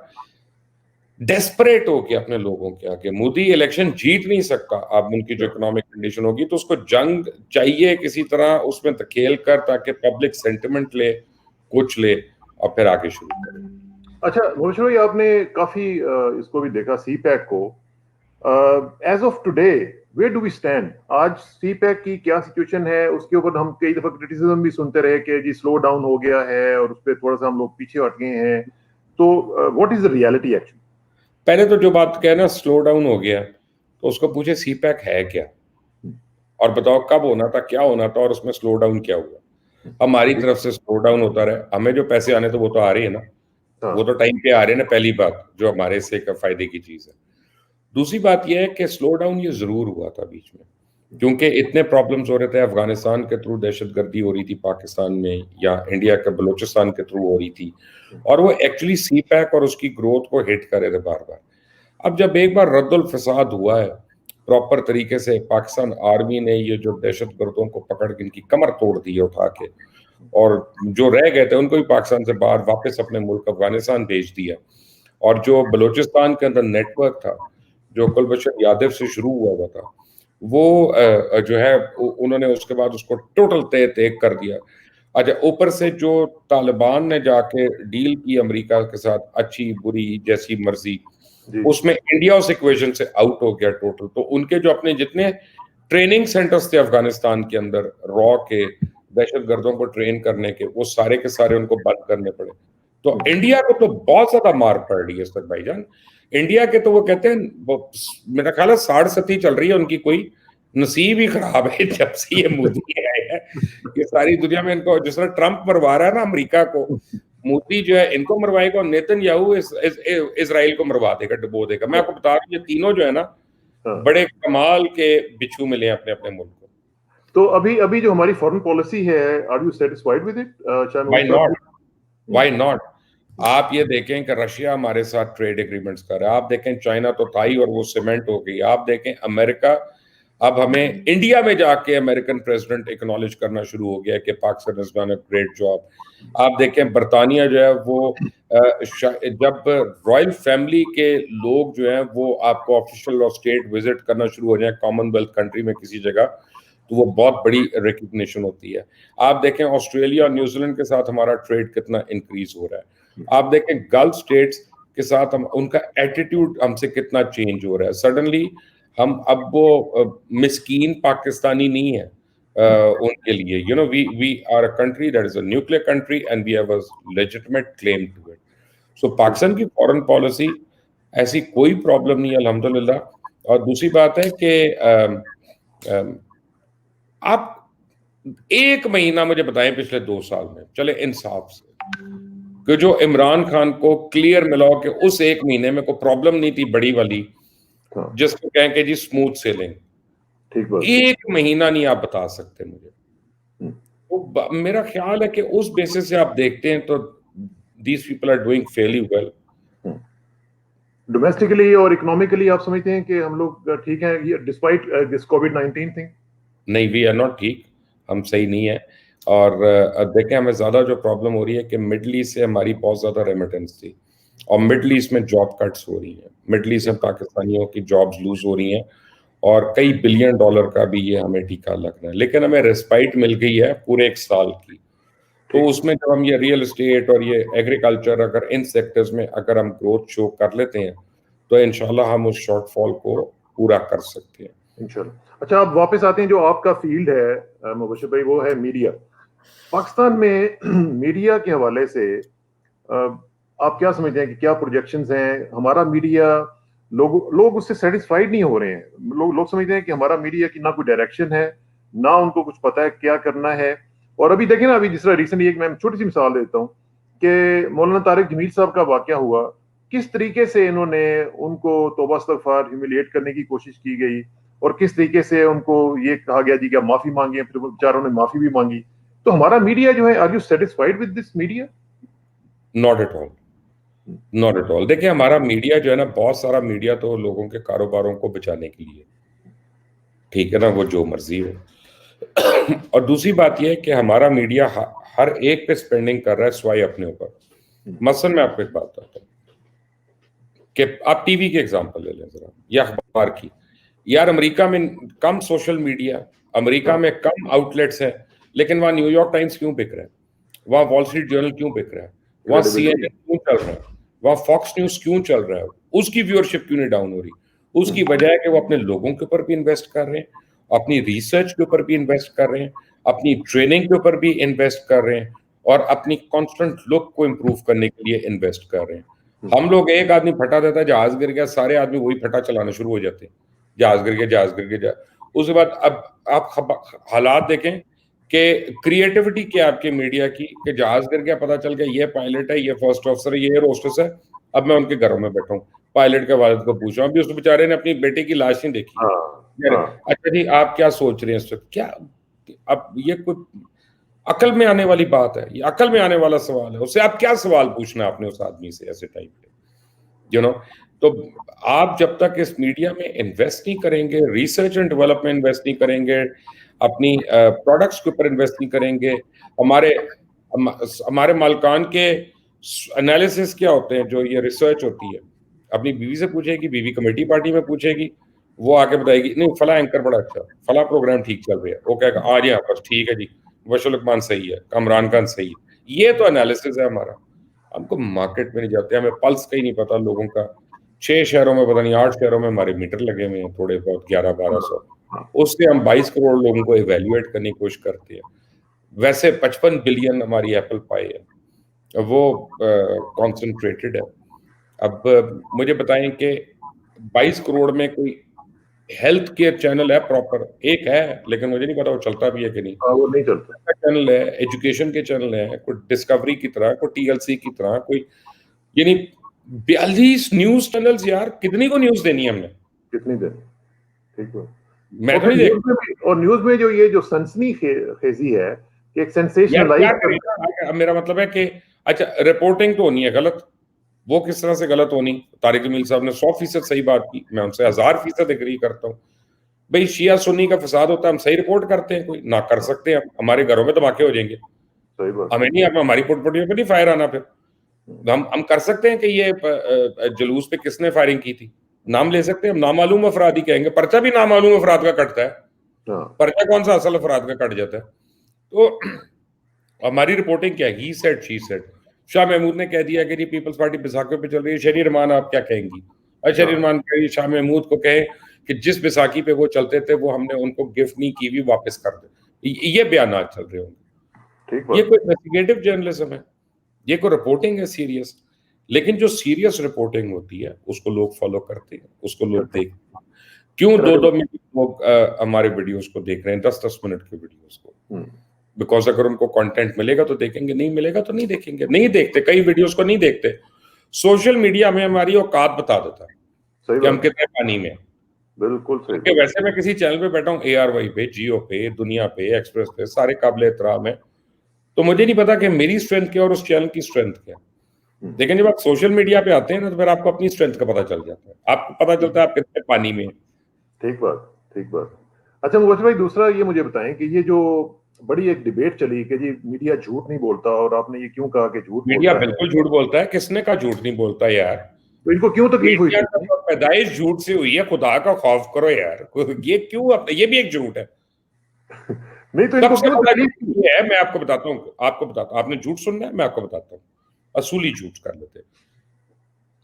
डेस्परेट हो गया अपने लोगों के आगे। मोदी इलेक्शन जीत नहीं सकता, अब उनकी जो इकोनॉमिक कंडीशन होगी, तो उसको जंग चाहिए किसी तरह उसमें धकेल कर, ताकि पब्लिक सेंटिमेंट ले, कुछ ले, और फिर आगे शुरू करे। अच्छा मोशरो, ये आपने काफी इसको भी देखा, सी पैक को। As of today where do we stand? आज सी पैक की क्या सिचुएशन है? उसके ऊपर हम कई दफा क्रिटिसिज्म भी सुनते रहे कि जी स्लो डाउन हो गया है, और उस पर थोड़ा सा हम लोग पीछे हट गए हैं। तो what is the reality actually? पहले तो जो बात कहे ना स्लो डाउन हो गया, तो उसको पूछे सी पैक है क्या, और बताओ कब होना था, क्या होना था, और उसमें स्लो डाउन क्या हुआ। हमारी तरफ से स्लो डाउन होता रहे, हमें जो पैसे आने थे वो तो आ रहे हैं ना, वो तो टाइम पे आ रहे हैं ना, पहली बात जो हमारे से फायदे की चीज है। दूसरी बात यह है कि स्लो डाउन ये जरूर हुआ था बीच में, क्योंकि इतने प्रॉब्लम्स हो रहे थे, अफगानिस्तान के थ्रू दहशतगर्दी हो रही थी पाकिस्तान में, या इंडिया के बलूचिस्तान के थ्रू हो रही थी, और वो एक्चुअली सी पैक और उसकी ग्रोथ को हिट कर रहे थे बार बार। अब जब एक बार रद्दुल फसाद हुआ है प्रॉपर तरीके से, पाकिस्तान आर्मी ने ये जो दहशतगर्दों को पकड़ के इनकी कमर तोड़ दी है उठा के, और जो रह गए थे उनको भी पाकिस्तान से बाहर वापस अपने मुल्क अफगानिस्तान भेज दिया, और जो बलूचिस्तान के अंदर नेटवर्क था जो कुलभूषण यादव से शुरू हुआ था, वो जो है उन्होंने उसके बाद उसको टोटल तय तय कर दिया। अच्छा, ऊपर से जो तालिबान ने जाके डील की अमेरिका के साथ, अच्छी बुरी जैसी मर्जी, उसमें इंडिया उस इक्वेशन से आउट हो गया टोटल। तो उनके जो अपने जितने ट्रेनिंग सेंटर्स थे अफगानिस्तान के अंदर रॉ के दहशतगर्दों को ट्रेन करने के, वो सारे के सारे उनको बंद करने पड़े। तो इंडिया को तो बहुत ज्यादा मार पड़ रही है इस तक भाईजान। इंडिया के तो वो कहते हैं, वो मेरा ख्याल है 60 चल रही है उनकी, कोई नसीब ही खराब है जब से ये मोदी आए हैं। ये सारी दुनिया में इनको, जिस तरह ट्रंप मरवा रहा है ना अमेरिका को, मोदी जो है इनको मरवाएगा, और नेतन्याहू इजराइल को मरवा देगा, डुबो देगा। मैं आपको बता रहा हूँ ये तीनों जो है ना बड़े कमाल के बिच्छू मिले अपने अपने मुल्क को। तो अभी अभी जो हमारी फॉरेन पॉलिसी है, are you satisfied with it? Why not, why not. आप ये देखें कि रशिया हमारे साथ ट्रेड एग्रीमेंट्स कर रहा है, आप देखें चाइना तो था ही और वो सीमेंट हो गई, आप देखें अमेरिका, अब हमें इंडिया में जाके अमेरिकन प्रेसिडेंट एक्नॉलेज करना शुरू हो गया कि Pakistan has done a great job. आप देखें बरतानिया जो है वो जब रॉयल फैमिली के लोग जो हैं वो आपको ऑफिशियल और स्टेट विजिट करना शुरू हो जाए कॉमनवेल्थ कंट्री में किसी जगह, तो वो बहुत बड़ी रिकग्निशन होती है। आप देखें ऑस्ट्रेलिया और न्यूजीलैंड के साथ हमारा ट्रेड कितना इंक्रीज हो रहा है। आप देखें गल्फ स्टेट्स के साथ हम, उनका एटीट्यूड हमसे कितना चेंज हो रहा है। सडनली हम अब वो मिस्कीन पाकिस्तानी नहीं है उनके लिए। You know, we are a country that is a nuclear country and we have a legitimate claim to it. So Pakistan की फॉरेन पॉलिसी ऐसी कोई प्रॉब्लम नहीं है अल्हम्दुलिल्लाह। और दूसरी बात है कि आप एक महीना मुझे बताएं पिछले 2 साल में, चले इंसाफ से, कि जो इमरान खान को क्लियर मिला हो कि उस एक महीने में कोई प्रॉब्लम नहीं थी बड़ी वाली, जिसको कहें कि जी स्मूथ सेलिंग, एक महीना नहीं आप बता सकते मुझे। तो मेरा ख्याल है कि उस बेसिस से आप देखते हैं तो these people are doing fairly well. Domestically और इकोनॉमिकली आप समझते हैं कि हम लोग ठीक हैं डिस्पाइट दिस कोविड-19 थिंग? नहीं, वी आर नॉट ठीक, हम सही नहीं है। और देखें हमें ज़्यादा जो प्रॉब्लम हो रही है कि मिडल ईस्ट से हमारी बहुत ज़्यादा रेमिटेंस थी, और मिडल ईस्ट में जॉब कट्स हो रही हैं, मिडल ईस्ट में पाकिस्तानियों की जॉब्स लूज हो रही हैं, और कई बिलियन डॉलर का भी ये हमें टीका लग रहा है। लेकिन हमें रेस्पाइट मिल गई है पूरे 1 साल की। तो उसमें जब हम ये रियल एस्टेट और ये एग्रीकल्चर, अगर इन सेक्टर्स में अगर हम ग्रोथ शो कर लेते हैं तो इंशाल्लाह हम उस शॉर्टफॉल को पूरा कर सकते हैं इंशाल्लाह। अच्छा, आप वापस आते हैं, जो आपका फील्ड है मुबशिर भाई, वो है मीडिया। पाकिस्तान में मीडिया के हवाले से आप क्या समझते हैं कि क्या प्रोजेक्शंस हैं? हमारा मीडिया, लोग उससे सेटिस्फाइड नहीं हो रहे हैं। लोग समझते हैं कि हमारा मीडिया की ना कोई डायरेक्शन है, ना उनको कुछ पता है क्या करना है। और अभी देखें ना, अभी जिस तरह रिसेंटली एक मैं छोटी सी मिसाल देता हूँ कि मौलाना तारिक जमील साहब का वाकया हुआ, किस तरीके से इन्होंने उनको तौबा इस्तगफार ह्यूमिलिएट करने की कोशिश की गई, और किस तरीके से उनको ये कहा गया जी कि आप माफी मांगे, फिर बेचारों ने माफी भी मांगी। तो हमारा मीडिया जो है, are you satisfied with this media? Not at all, not at all. देखिए हमारा मीडिया जो है ना, बहुत सारा मीडिया तो लोगों के कारोबारों को बचाने के लिए, ठीक है ना, वो जो मर्जी हो। और दूसरी बात यह है कि हमारा मीडिया हर एक पे स्पेंडिंग कर रहा है स्वाई अपने ऊपर। मसलन मैं आपको एक बात बताता हूँ कि आप टीवी की एग्जांपल ले लें जरा, या अखबार की। यार अमेरिका में कम सोशल मीडिया, अमेरिका में कम आउटलेट्स हैं, लेकिन वहां न्यूयॉर्क टाइम्स क्यों बिक रहा है, वहां वॉल स्ट्रीट जर्नल क्यों बिक रहा है, वहां CNN क्यों चल रहा है, वहां फॉक्स न्यूज क्यों चल रहा है? उसकी व्यूअरशिप क्यों नहीं डाउन हो रही? उसकी वजह है कि वो अपने लोगों के ऊपर भी इन्वेस्ट कर रहे हैं, अपनी रिसर्च के ऊपर भी इन्वेस्ट कर रहे हैं, अपनी ट्रेनिंग के ऊपर भी इन्वेस्ट कर रहे हैं, और अपनी कॉन्स्टेंट लुक को इम्प्रूव करने के लिए इन्वेस्ट कर रहे हैं। हम लोग, एक आदमी फटा देता है, जहाज गिर गया, सारे आदमी वही फटा चलाना शुरू हो जाते हैं, जहाज गिर गया, जहाज गिर गया। उसके बाद अब आप हालात देखें कि क्रिएटिविटी क्या आपके मीडिया की, कि जहाज गिर गया, पता चल गया ये पायलट है, ये फर्स्ट ऑफिसर है, ये एयर होस्टेस है, अब मैं उनके घरों में बैठा हूँ। पायलट के वालिद को पूछा, अभी उस बेचारे ने अपनी बेटे की लाश नहीं देखी। अच्छा जी, आप क्या सोच रहे हैं इस वक्त? क्या अब ये कोई अकल में आने वाली बात है? ये अकल में आने वाला सवाल है? उससे आप क्या सवाल पूछना आपने उस आदमी से ऐसे टाइम पे, यू नो? तो आप जब तक इस मीडिया में इन्वेस्ट नहीं करेंगे, रिसर्च एंड डेवलपमेंट इन्वेस्ट नहीं करेंगे, अपनी प्रोडक्ट्स के ऊपर इन्वेस्ट नहीं करेंगे, हमारे मालिकान के एनालिसिस क्या होते हैं, जो ये रिसर्च होती है, अपनी बीवी से पूछेगी, बीवी कमेटी पार्टी में पूछेगी, वो आके बताएगी नहीं फला एंकर बड़ा अच्छा, फला प्रोग्राम ठीक चल रहा है, वो कहेगा आज यहाँ पर ठीक है जी, बशर उस्मान सही है, कमरान खान सही है। ये तो एनालिसिस है हमारा। हमको मार्केट में नहीं जाते, हमें पल्स का ही नहीं पता लोगों का। 6 शहरों में पता नहीं 8 शहरों में हमारे मीटर लगे हुए हैं थोड़े बहुत 1100-1200, उससे हम 22 करोड़ लोगों को इवेल्युएट करने की कोशिश करते हैं। वैसे 55 बिलियन हमारी एप्पल पाई है, वो कॉन्सेंट्रेटेड है। अब मुझे बताएं कि 22 करोड़ में कोई हेल्थ केयर चैनल है प्रॉपर? एक है, लेकिन मुझे नहीं पता वो चलता भी है कि नहीं। वो नहीं चलता। चैनल है, एजुकेशन के चैनल है, कोई डिस्कवरी की तरह, कोई टीएलसी की तरह, कोई यानी 42 न्यूज चैनल्स यार, कितनी को न्यूज देनी है हमने? कितनी देर? ठीक है। मैं तो नहीं देख। और न्यूज में जो ये जो सनसनी खेजी है कि एक सेंसेशनलाइज, मेरा मतलब है कि अच्छा रिपोर्टिंग तो होनी है गलत, वो किस तरह से गलत होनी? तारिक जमील साहब ने 100% सही बात की, मैं उनसे 1000% एग्री करता हूँ। भाई शिया सुन्नी का फसाद होता है, हम सही रिपोर्ट करते हैं, कोई ना कर सकते हैं, हमारे घरों में धमाके हो जाएंगे, सही बात, हमें नहीं, हमारी पोर्टफोलियो पे नहीं फायर आना। फिर हम कर सकते हैं कि ये जुलूस पे किसने फायरिंग की थी, नाम ले सकते हैं हम, नामालूम अफराद ही कहेंगे, पर्चा भी नामालूम अफराद का कटता है, पर्चा कौन सा असल अफराद का कट जाता है? तो हमारी रिपोर्टिंग क्या है? He said she said. Shah Mahmood ने कह दिया कि जी पीपल्स पार्टी बैसाखियों पे चल रही है, शरीर रहमान आप क्या कहेंगी? शरीर रहमान कहिए शाह महमूद को कहे कि जिस बैसाखी पे वो चलते थे वो हमने उनको गिफ्ट नहीं की, भी वापस कर दे। ये बयान चल रहे होंगे। ये कोई इन्वेस्टिगेटिव जर्नलिज्म है? ये कोई रिपोर्टिंग है सीरियस? लेकिन जो सीरियस रिपोर्टिंग होती है उसको लोग फॉलो करते हैं, उसको लोग देखते हैं। क्यों 2-2 मिनट लोग हमारे वीडियोस को देख रहे हैं, 10-10 मिनट के वीडियोस को? बिकॉज अगर उनको कंटेंट मिलेगा तो देखेंगे, नहीं मिलेगा तो नहीं देखेंगे, नहीं देखते, कई वीडियोस को नहीं देखते। सोशल मीडिया में हमारी औकात बता देता है कि हम कितने पानी में। बिल्कुल सही। वैसे मैं किसी चैनल पे बैठा हूँ, ARY पे, जियो पे, दुनिया पे, एक्सप्रेस पे, सारे काबिल एहतराम है, तो मुझे नहीं पता कि मेरी स्ट्रेंथ क्या और उस चैनल की स्ट्रेंथ क्या। लेकिन जब आप सोशल मीडिया पे आते हैं ना, तो फिर आपको अपनी स्ट्रेंथ का पता चल जाता है, आपको पता चलता है आप कितने पानी में। ठीक बात, ठीक बात। अच्छा मुबशर भाई, दूसरा ये मुझे बताएं कि ये जो बड़ी एक डिबेट चली कि जी मीडिया झूठ नहीं बोलता, और आपने ये क्यों कहा कि झूठ मीडिया बिल्कुल झूठ बोलता है। किसने कहा झूठ नहीं बोलता यार? तो इनको क्यों तकलीफ हुई? पैदाइश झूठ से हुई है, खुदा का खौफ करो यार। ये क्यों? ये भी एक झूठ है। नहीं तो इनको क्यों तकलीफ है? मैं आपको बताता हूँ, आपने झूठ सुनना है, मैं आपको बताता हूँ। असूली झूठ कर लेते हैं।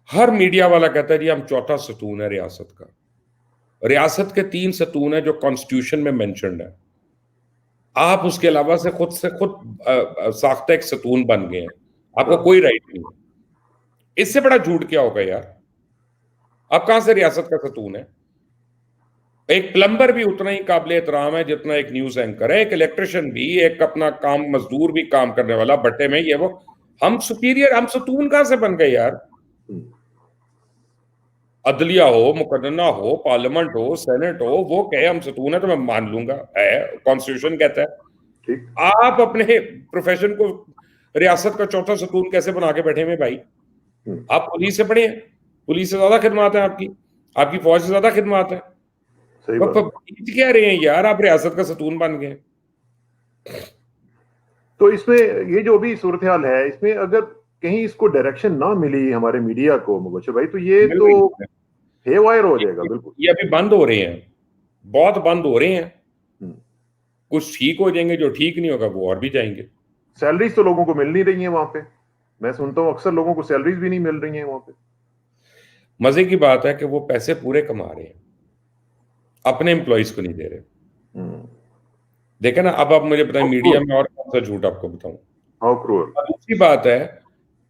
हर मीडिया वाला कहता है जी हम चौथा सतून है रियासत का। रियासत के 3 सतून है जो कॉन्स्टिट्यूशन में मेंशन्ड है। आप उसके अलावा से खुद साख्ता एक सतून बन गए हैं, आपको कोई राइट नहीं है। इससे बड़ा झूठ क्या होगा यार? आप कहां से रियासत का सतून है? एक प्लम्बर भी उतना ही काबिल एहतराम है जितना एक न्यूज एंकर है, एक इलेक्ट्रिशियन भी, एक अपना काम मजदूर भी, काम करने वाला भट्टे में, ये वो। हम सुपीरियर, हम सतून कहां से बन गए यार? अदलिया हो, मुकदमा हो, पार्लियामेंट हो, सेनेट हो, वो कहे हम सतून है तो मैं मान लूंगा, है कॉन्स्टिट्यूशन कहता है। आप अपने प्रोफेशन को रियासत का चौथा सतून कैसे बना के बैठे हुए भाई? आप पुलिस से पढ़े हैं, पुलिस से ज्यादा खिदमत है आपकी फौज से ज्यादा खिदमत है। कह रहे हैं यार आप रियासत का सतून बन गए। तो इसमें ये जो भी सूरत हाल है, इसमें अगर कहीं इसको डायरेक्शन ना मिली हमारे मीडिया को मुबशर भाई, तो ये तो हेवायर हो जाएगा। बिल्कुल, ये अभी बंद हो रहे हैं, बहुत बंद हो रहे हैं। कुछ ठीक हो जाएंगे, जो ठीक नहीं होगा वो और भी जाएंगे। सैलरीज तो लोगों को मिल नहीं रही है वहां पे, मैं सुनता हूँ अक्सर लोगों को सैलरीज भी नहीं मिल रही है वहां पे। मजे की बात है कि वो पैसे पूरे कमा रहे हैं, अपने एम्प्लॉइज को नहीं दे रहे। देखे ना? अब आप मुझे बताएं मीडिया में और कौन सा झूठ आपको बताऊं? दूसरी बात है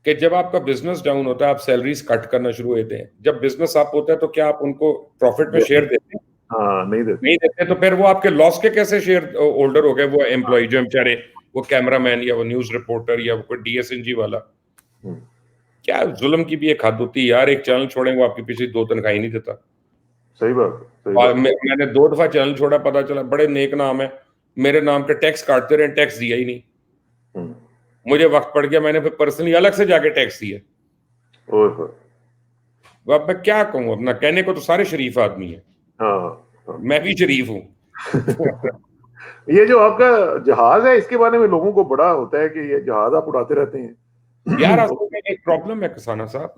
कि जब आपका बिजनेस डाउन होता है आप सैलरीज कट करना शुरू होते हैं। जब बिजनेस अप होता है तो क्या आप उनको प्रॉफिट में शेयर देते हैं? नहीं देते। तो फिर वो आपके लॉस के कैसे शेयर होल्डर हो गए? वो एम्प्लॉय जो बेचारे, वो कैमरामैन या वो न्यूज रिपोर्टर या वो कोई DSNG वाला, क्या जुल्म की भी एक हद होती है यार, एक चैनल छोड़े वो आपकी पिछली 2 तनख्वाही नहीं देता। सही बात, सही और बात। मैंने 2 दफा चैनल छोड़ा, पता चला बड़े नेक नाम है, मेरे नाम के टैक्स काटते रहे, टैक्स दिया ही नहीं। हम्म। मुझे वक्त पड़ गया, मैंने फिर पर्सनली अलग से जाके टैक्स दिया। ओए होए। अब मैं क्या कहूँ, अपना कहने को तो सारे शरीफ आदमी हैं, हाँ, हाँ। मैं भी शरीफ हूँ। ये जो आपका जहाज है, इसके बारे में लोगों को बड़ा होता है कि ये जहाज आप उड़ाते रहते यार हैं। असल में एक प्रॉब्लम है किसाना साहब,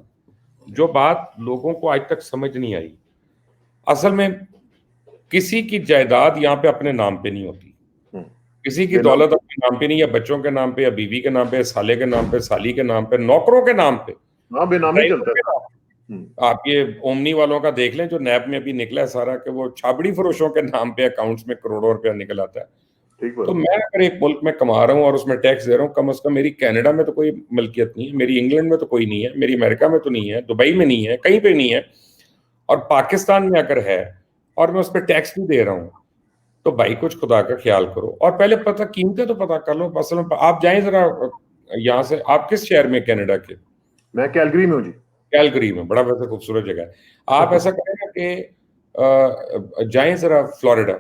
जो बात लोगों को आज तक समझ नहीं आई। असल में किसी की जायदाद यहाँ पे अपने नाम पे नहीं होती, हम्म, किसी की बेनामी। दौलत अपने नाम पे नहीं, या बच्चों के नाम पे, या बीवी के नाम पे, साले के नाम पे, साली के नाम पे, नौकरों के नाम पे, हाँ, बेनामी ड्राइवर चलता के था। नाम पे। आप ये ओमनी वालों का देख लें, जो नैब में अभी निकला है सारा, कि वो छाबड़ी फरोशों के नाम पे अकाउंट्स में करोड़ों रुपया निकल आता है। ठीक तो बात। मैं अगर एक मुल्क में कमा रहा हूँ और उसमें टैक्स दे रहा हूँ, कम से कम मेरी कनाडा में तो कोई मिल्कियत नहीं है, मेरी इंग्लैंड में तो कोई नहीं है, मेरी अमेरिका में तो नहीं है, दुबई में नहीं है, कहीं पे नहीं है, और पाकिस्तान में अगर है और मैं उस पर टैक्स भी दे रहा हूँ, तो भाई कुछ खुदा का ख्याल करो। और पहले पता कीमतें तो पता कर लो। असल में आप जाएं जरा यहाँ से, आप किस शहर में कनाडा के? मैं कैलगरी में हूँ जी। कैलगरी में, बड़ा वैसे खूबसूरत जगह है। आप ऐसा करें ना कि जाएं जरा फ्लोरिडा,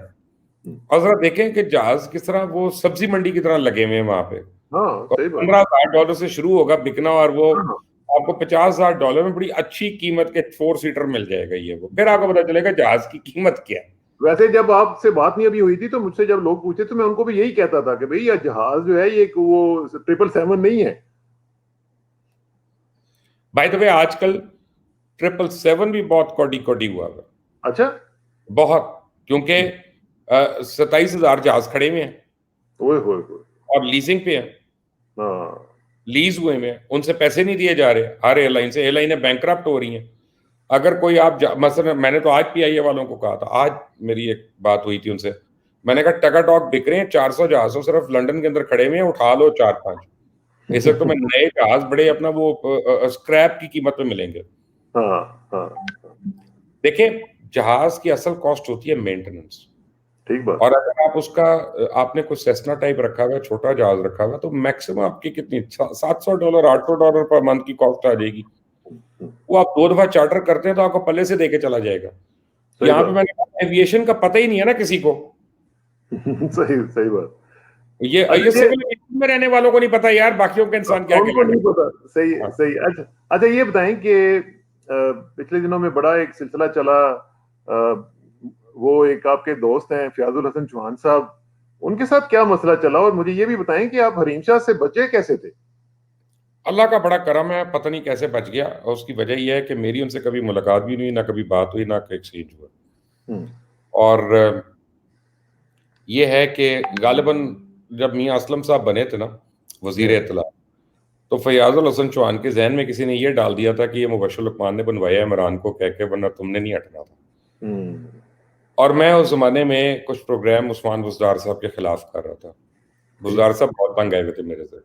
और जरा देखें कि जहाज किस तरह वो सब्जी मंडी की तरह लगे हुए हैं वहां पे। हाँ, और सही बात। $15,000 से शुरू होगा बिकना, और वो हाँ, हाँ। आपको $50,000 में बड़ी अच्छी कीमत के 4 सीटर मिल जाएगा। ये वो फिर आपको पता चलेगा जहाज की कीमत क्या है। वैसे जब आपसे बात नहीं अभी हुई थी, तो मुझसे जब लोग पूछते तो मैं उनको भी यही कहता था कि भाई ये जहाज जो है, ये वो 777 नहीं है। बाय द वे आजकल 777 भी बहुत कोडी कोडी हुआ है, अच्छा। बहुत, क्योंकि 27,000 जहाज खड़े हुए हैं ओए होए होए। और लीजिंग पे हैं, हाँ। लीज हुए में, उनसे पैसे नहीं दिए जा रहे हर एयरलाइन से। एयरलाइनें बैंकरप्ट हो रही हैं। अगर कोई मसलन मैंने तो आज पीआईए वालों को कहा था, आज मेरी एक बात हुई थी उनसे, मैंने कहा टकाटॉक बिक रहे हैं, 400 जहाजों सिर्फ लंदन के अंदर खड़े हुए हैं, उठा लो 4-5। इस वक्त तुम्हें नए जहाज बड़े अपना वो स्क्रैप की कीमत पे मिलेंगे। हाँ, हाँ। देखें, जहाज की असल कॉस्ट होती है मेंटेनेंस, ठीक बात। और अगर आप उसका आपने कुछ सेस्ना टाइप रखा हुआ है, छोटा जहाज रखा हुआ है, तो मैक्सिमम आपकी कितनी $700 $800 पर मंथ की कॉस्ट आ जाएगी। वो आप 2 दफा चार्टर करते हैं तो आपको पल्ले से देके चला जाएगा। सही यहाँ पे बात। मैंने कहा एविएशन का पता ही नहीं है ना किसी को। सही सही बात। ये अच्छा, ये सिविल एविएशन में रहने वालों को नहीं पता यार, बाकियों के इंसान क्या उनको नहीं कहलाते पता। सही हैं। हाँ। सही। अच्छा अच्छा, ये बताएं कि पिछले दिनों में बड़ा एक सिलसिला चला। वो एक आपके दोस्त हैं फयाजुल हसन चौहान साहब, उनके साथ क्या मसला चला, और मुझे ये भी बताएं कि आप हरीम शाह से बचे कैसे थे? अल्लाह का बड़ा करम है, पता नहीं कैसे बच गया, और उसकी वजह यह है कि मेरी उनसे कभी मुलाकात भी नहीं हुई, ना कभी बात हुई, ना एक्सचेंज हुआ। हम्म। और ये है कि गालिबन जब मियाँ असलम साहब बने थे ना वजीर Yeah. इत्तला, तो फयाजुल हसन चौहान के जहन में किसी ने ये डाल दिया था कि ये मुबश्शिर लुकमान ने बनवाया है इमरान को कह के, वरना तुमने नहीं हटना था। हम्म। और मैं उस जमाने में कुछ प्रोग्राम उस्मान बुज़दार साहब के खिलाफ कर रहा था। ठीक। बुज़दार साहब बहुत तंग आए हुए थे मेरे से।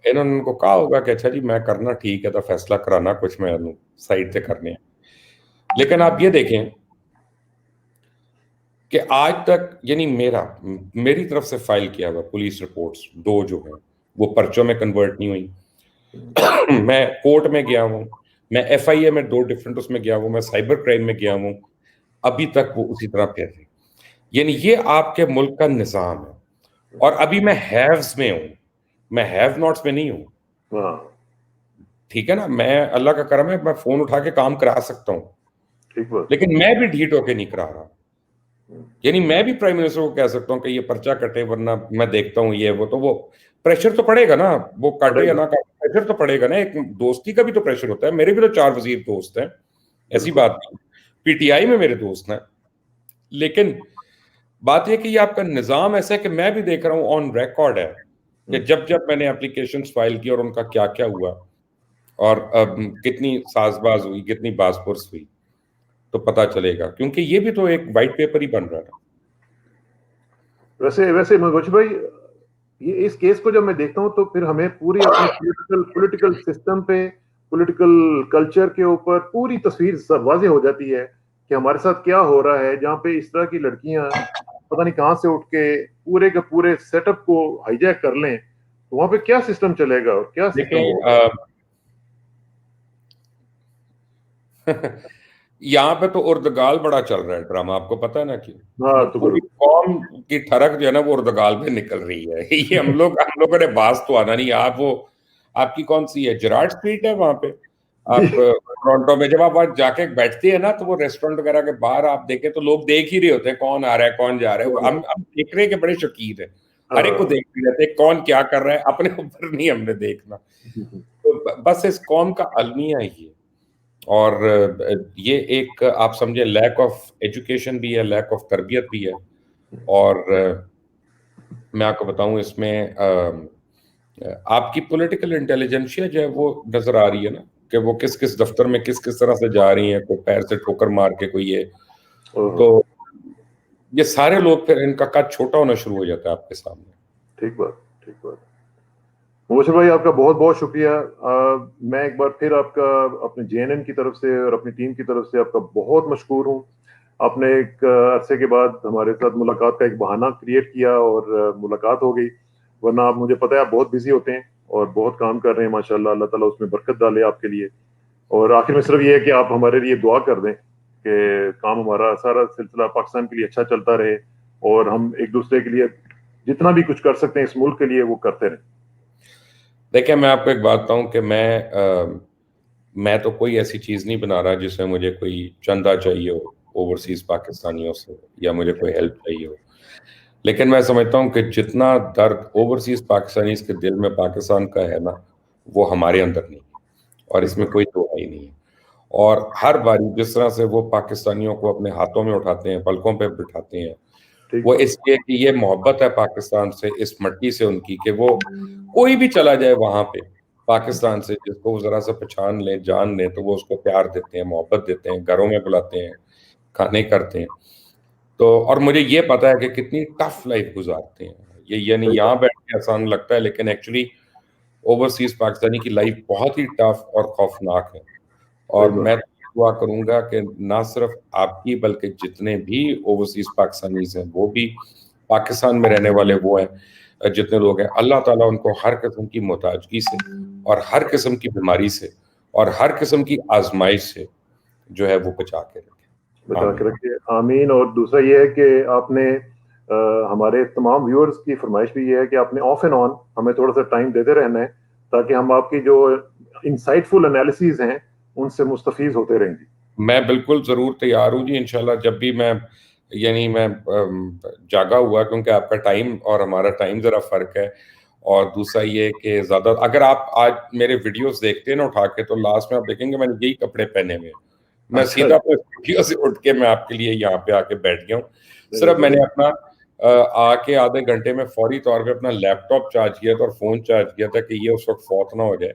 इन्होंने उनको कहा होगा कि अच्छा जी मैं करना ठीक है, तो फैसला कराना कुछ मैं साइड से करने हैं। लेकिन आप ये देखें कि आज तक, यानी मेरी तरफ से फाइल किया हुआ पुलिस रिपोर्ट्स 2 जो हैं, वो पर्चों में कन्वर्ट नहीं हुई। मैं कोर्ट में गया हूँ, मैं एफआईए में 2 डिफरेंट उसमें गया हूँ, मैं साइबर क्राइम में गया हूँ, अभी तक वो उसी तरह फिर रही। यानी ये आपके मुल्क का निज़ाम है। और अभी मैं हैव्स में हूँ, मैं हैव नॉट्स में नहीं हूँ। हाँ। ठीक है ना, मैं अल्लाह का करम है, मैं फोन उठा के काम करा सकता हूँ, ठीक बात। लेकिन मैं भी ढीठ होके नहीं करा रहा। यानी मैं भी प्राइम मिनिस्टर को कह सकता हूँ कि ये पर्चा कटे, वरना मैं देखता हूँ ये वो, तो वो प्रेशर तो पड़ेगा ना, वो काटे या पड़ेगा। ना काटे, प्रेशर तो पड़ेगा ना। एक दोस्ती का भी तो प्रेशर होता है। मेरे भी तो 4 वजीर दोस्त हैं, ऐसी बिल्कुल। बात नहीं। पीटीआई में मेरे दोस्त हैं, लेकिन बात यह कि ये आपका निज़ाम ऐसा है कि मैं भी देख रहा हूँ, ऑन रिकॉर्ड है कि जब जब मैंने एप्लीकेशन फाइल की और उनका क्या क्या हुआ, और कितनी साजबाज हुई, कितनी बाजपुरस हुई, तो पता चलेगा, क्योंकि ये भी तो एक वाइट पेपर ही बन रहा है। वैसे वैसे मनोज भाई, ये इस केस को जब मैं देखता हूँ तो फिर हमें पूरी अपने पॉलिटिकल पॉलिटिकल सिस्टम पे, पॉलिटिकल कल्चर के ऊपर पूरी तस्वीर वाज़ेह हो जाती है कि हमारे साथ क्या हो रहा है, जहाँ पे इस तरह की लड़कियां पता नहीं कहाँ से उठ के पूरे के पूरे सेटअप को हाईजैक कर लें, तो वहां पे क्या सिस्टम चलेगा और क्या सिस्टम देखें, होगा? यहाँ पे तो उर्दगाल बड़ा चल रहा है ड्रामा, आपको पता है ना कि हाँ तो पूरी कौम की ठरक जो है ना वो उर्दगाल पे निकल रही है। ये हम लोगों ने बात तो आना नहीं। आप वो आपकी कौन सी है, जेरार्ड स्ट्रीट है वहां पे, जी। आप टोरंटो में जब आप वहां जाके बैठते हैं ना, तो वो रेस्टोरेंट वगैरह के बाहर आप देखें तो लोग देख ही रहे होते हैं कौन आ रहा है कौन जा रहा है। हम देख रहे हैं कि बड़े शौकीन है, हर एक को हाँ। देख रहे रहते हैं कौन क्या कर रहा है, अपने ऊपर नहीं हमने देखना। तो बस इस कौम का अलमिया ही है। और ये एक आप समझे लैक ऑफ एजुकेशन भी है, लैक ऑफ तरबियत भी है। और मैं आपको बताऊं इसमें आपकी पॉलिटिकल इंटेलिजेंसिया जो है वो नजर आ रही है ना, कि वो किस किस दफ्तर में किस किस तरह से जा रही है, कोई पैर से ठोकर मार के कोई ये। तो ये सारे लोग फिर इनका कद छोटा होना शुरू हो जाता है आपके सामने। ठीक बात, ठीक बात। मुबशर भाई आपका बहुत बहुत शुक्रिया। मैं एक बार फिर आपका अपने जेएनएन की तरफ से और अपनी टीम की तरफ से आपका बहुत मशकूर हूँ। आपने एक अरसे के बाद हमारे साथ मुलाकात का एक बहाना क्रिएट किया और मुलाकात हो गई। वरना आप, मुझे पता है आप बहुत बिजी होते हैं और बहुत काम कर रहे हैं माशाल्लाह। अल्लाह ताला उसमें बरकत डाले आपके लिए। और आखिर में सिर्फ ये है कि आप हमारे लिए दुआ कर दें कि काम हमारा सारा सिलसिला पाकिस्तान के लिए अच्छा चलता रहे और हम एक दूसरे के लिए जितना भी कुछ कर सकते हैं इस मुल्क के लिए वो करते रहें। देखिए मैं आपको एक बात बताऊं कि मैं तो कोई ऐसी चीज़ नहीं बना रहा जिसमें मुझे कोई चंदा चाहिए हो ओवरसीज पाकिस्तानियों से, या मुझे कोई हेल्प चाहिए हो। लेकिन मैं समझता हूँ कि जितना दर्द ओवरसीज पाकिस्तानीज के दिल में पाकिस्तान का है ना, वो हमारे अंदर नहीं है, और ठीक इसमें बात, कोई दो ही नहीं है। और हर बारी जिस तरह से वो पाकिस्तानियों को अपने हाथों में उठाते हैं, पलकों पे बिठाते हैं, ठीक वो बात। इसलिए कि ये मोहब्बत है पाकिस्तान से, इस मिट्टी से उनकी, कि वो कोई भी चला जाए वहां पे पाकिस्तान से, जिसको वो जरा सा पहचान लें जान लें, तो वो उसको प्यार देते हैं, मोहब्बत देते हैं, घरों में बुलाते हैं, खाने करते हैं। तो और मुझे ये पता है कि कितनी टफ लाइफ गुजारते हैं ये, यानी सही यहाँ बात, बैठ के आसान लगता है, लेकिन एक्चुअली ओवरसीज पाकिस्तानी की लाइफ बहुत ही टफ और खौफनाक है। सही और बात। मैं दुआ करूंगा कि ना सिर्फ आपकी बल्कि जितने भी ओवरसीज पाकिस्तानीज हैं, वो भी पाकिस्तान में रहने वाले वो हैं, जितने लोग हैं, अल्लाह ताला उनको हर किस्म की मोहताजगी से और हर किस्म की बीमारी से और हर किस्म की आजमाइश से जो है वो बचा के रखे। बचा आमीन। के रखिए, आमीन। और दूसरा ये है कि आपने हमारे तमाम व्यूअर्स की फरमाइश भी ये है कि आपने ऑफ एंड ऑन हमें थोड़ा सा टाइम देते रहना है, ताकि हम आपकी जो इंसाइटफुल एनालिसिस हैं उनसे मुस्तफीज होते रहेंगे। मैं बिल्कुल ज़रूर तैयार हूँ जी, इंशाल्लाह जब भी मैं, यानी मैं जागा हुआ, क्योंकि आपका टाइम और हमारा टाइम ज़रा फ़र्क है। और दूसरा ये कि ज़्यादा अगर आप आज मेरे वीडियोस देखते हैं ना उठा के, तो लास्ट में आप देखेंगे मैंने यही कपड़े पहने हुए हैं। मैं अच्छा सीधा अपने वीडियो से उठ के मैं आपके लिए यहाँ पे आके बैठ गया हूँ। नहीं, सिर्फ मैंने बड़ी अपना आके आधे घंटे में फौरी तौर पे अपना लैपटॉप चार्ज किया था और फ़ोन चार्ज किया था कि ये उस वक्त फौत ना हो जाए।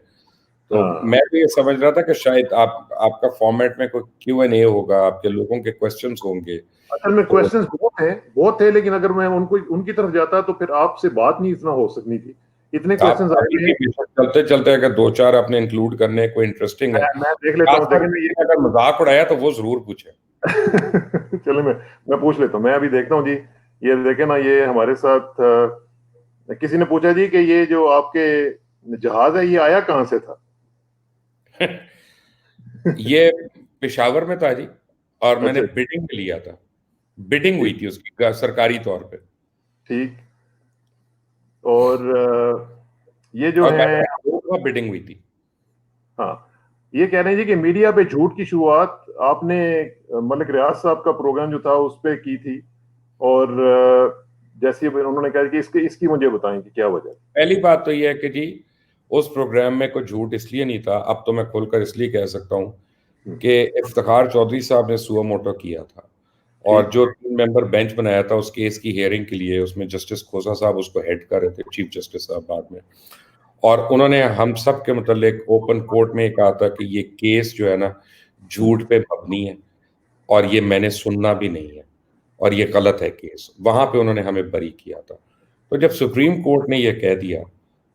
तो हाँ। मैं भी ये समझ रहा था कि शायद आपका फॉर्मेट में कोई Q&A होगा, आपके लोगों के क्वेश्चंस होंगे। असल में तो क्वेश्चंस बहुत थे, लेकिन अगर मैं उनको उनकी तरफ जाता तो फिर आपसे बात नहीं इतना हो सकनी थी। इतने आप क्वेश्चंस आए अभी हैं। भी बेशक चलते चलते अगर दो चार आपने इंक्लूड करने कोई इंटरेस्टिंग है, मैं देख लेता हूँ, खासकर देखें मैं किसी ने अगर मजाक उड़ाया तो वो जरूर पूछे। चलो मैं पूछ लेता हूँ। मैं अभी देखता हूँ जी। ये देखे ना, ये हमारे साथ किसी ने पूछा जी कि ये जो आपके जहाज है ये आया कहाँ से था? ये पेशावर में था जी, और मैंने अच्छा, बिडिंग में लिया था। बिडिंग हुई ठीक, थी उसकी सरकारी तौर पे। ठीक। और ये जो और है, मैंने दो दफा बिडिंग हुई थी। हाँ, ये कह रहे हैं जी कि मीडिया पे झूठ की शुरुआत आपने मलिक रियाज साहब का प्रोग्राम जो था उस पे की थी। और जैसे उन्होंने कहा कि इसकी इसकी मुझे बताएं कि क्या वजह पहली बात तो ये है कि जी उस प्रोग्राम में कोई झूठ इसलिए नहीं था, अब तो मैं खुलकर इसलिए कह सकता हूँ है। कि इफ्तिखार चौधरी साहब ने सुओ मोटो किया था। और ठीक। जो 3 मेंबर बेंच बनाया था उस केस की हियरिंग के लिए, उसमें जस्टिस खोसा साहब उसको हेड कर रहे थे, चीफ जस्टिस साहब बाद में। और उन्होंने हम सब के मतलब ओपन कोर्ट में कहा था कि ये केस जो है ना झूठ पे मबनी है, और ये मैंने सुनना भी नहीं है, और ये गलत है केस। वहां पे उन्होंने हमें बरी किया था। तो जब सुप्रीम कोर्ट ने ये कह दिया,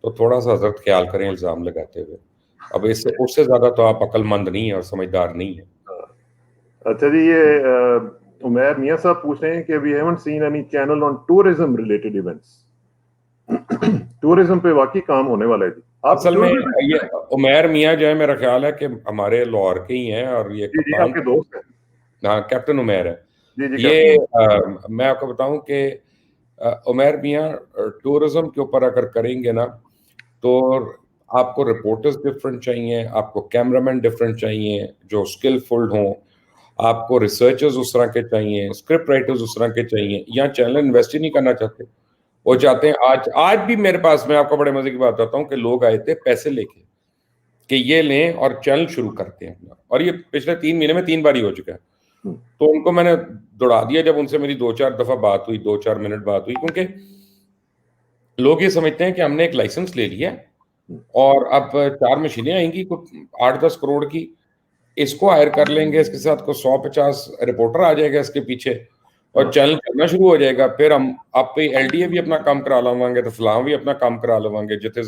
तो थोड़ा सा हजरत ख्याल करें इल्जाम लगाते हुए। अब इससे उससे ज्यादा तो आप अक्लमंद नहीं है और समझदार नहीं है। अच्छा जी, ये उमैर मियां साहब पूछ रहे हैं कि we haven't seen any channel on tourism related events. Tourism पे वाकई काम होने वाला है जी। आप असल में शुरू में ये उमैर मियाँ जो है, मेरा ख्याल है कि हमारे लाहौर के ही हैं, और ये जी जी कप्तान, आपके दोस्त हैं। हाँ, कैप्टन उमैर है जी जी ये। कैप्टन। मैं आपको बताऊं कि उमैर मियाँ टूरिज्म के ऊपर अगर करेंगे ना, तो आपको रिपोर्टर्स डिफरेंट चाहिए, आपको कैमरामैन डिफरेंट चाहिए जो स्किलफुल हों, आपको रिसर्चर्स उस तरह के चाहिए, स्क्रिप्ट राइटर्स उस तरह के चाहिए। यहाँ चैनल इन्वेस्ट ही नहीं करना चाहते, वो चाहते हैं। आज आज भी मेरे पास, मैं आपको बड़े मजे की बात बताता हूँ कि लोग आए थे पैसे लेके कि ये लें और चैनल शुरू करते हैं अपना, और ये पिछले 3 महीने में 3 बार ही हो चुका है। तो उनको मैंने दौड़ा दिया। जब उनसे मेरी 2-4 दफा बात हुई, 2-4 मिनट बात हुई, क्योंकि लोग ये समझते हैं कि हमने एक लाइसेंस ले लिया और अब 4 मशीनें आएंगी कुछ 8-10 करोड़ की, इसको हायर कर लेंगे, इसके साथ को 100-50 रिपोर्टर आ जाएगा इसके पीछे, और चैनल चलना शुरू हो जाएगा। फिर हम आप पे एलडीए भी अपना काम करा लवांगे, तो फलां भी अपना काम करा लवांगे, जितने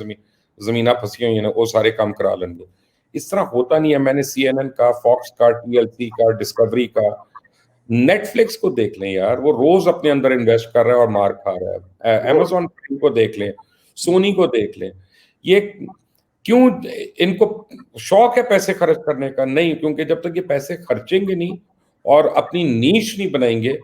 जमीना फंसी हुई है ना, वो सारे काम करा लेंगे। इस तरह होता नहीं है। मैंने सीएनएन का, फॉक्स का, टीएलसी का, डिस्कवरी का, नेटफ्लिक्स को देख लें यार, वो रोज अपने अंदर इन्वेस्ट कर रहा है और मार खा रहा है। अमेजॉन को देख लें, सोनी को देख लें। ये क्यों? इनको शौक है पैसे खर्च करने का? नहीं, क्योंकि जब तक ये पैसे खर्चेंगे नहीं और अपनी नीश नहीं बनाएंगे,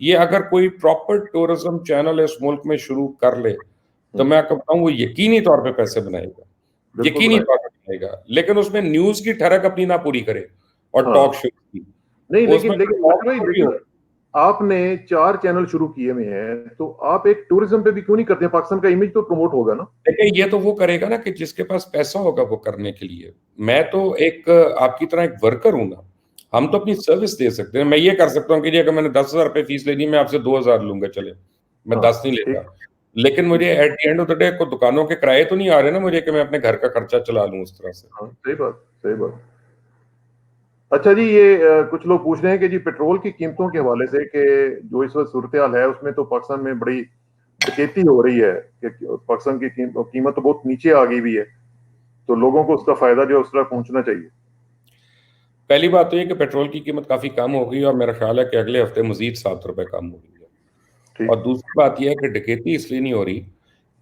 ये अगर कोई प्रॉपर टूरिज्म चैनल इस मुल्क में शुरू कर ले, तो मैं आपको बताऊं वो यकीनी तौर पे पैसे बनाएगा, बिल्कुल यकीनी बनाए। तौर पे बनाएगा। लेकिन उसमें न्यूज की ठरक अपनी ना पूरी करे और हाँ टॉक शो की। नहीं, उसमें लेकिन लेकिन टॉक लक्ष्य भाई शो भी लेकिन हो। आपने 4 चैनल शुरू किए हुए हैं, तो आप एक टूरिज्म पे भी क्यों नहीं करते हैं? पाकिस्तान का इमेज तो प्रमोट होगा ना। देखिए, ये तो वो करेगा ना कि जिसके पास पैसा होगा वो करने के लिए। मैं तो एक आपकी तरह एक वर्कर हूं ना। हम तो अपनी सर्विस दे सकते हैं। मैं ये कर सकता हूँ कि जी अगर मैंने 10,000 रुपये फीस लेनी, मैं आपसे 2,000 लूंगा, चले, मैं हाँ 10 नहीं लेता। ठीक। लेकिन मुझे at the end of the day को दुकानों के किराए तो नहीं आ रहे ना मुझे, कि मैं अपने घर का खर्चा चला लूं उस तरह से। हाँ सही बात, सही बात। अच्छा जी, ये कुछ लोग पूछ रहे हैं कि जी पेट्रोल की कीमतों के हवाले से, कि जो इस वक्त सूरत हाल है उसमें तो पाकिस्तान में बड़ी डकैती हो रही है, कि पाकिस्तान की कीमत तो बहुत नीचे आ गई भी है, तो लोगों को उसका फायदा जो है उस तरह पहुंचना चाहिए। पहली बात तो ये कि पेट्रोल की कीमत काफी कम हो गई, और मेरा ख्याल है कि अगले हफ्ते मजीद 7 रुपए कम हो गई है। ठीक। और दूसरी बात यह है कि डकैती इसलिए नहीं हो रही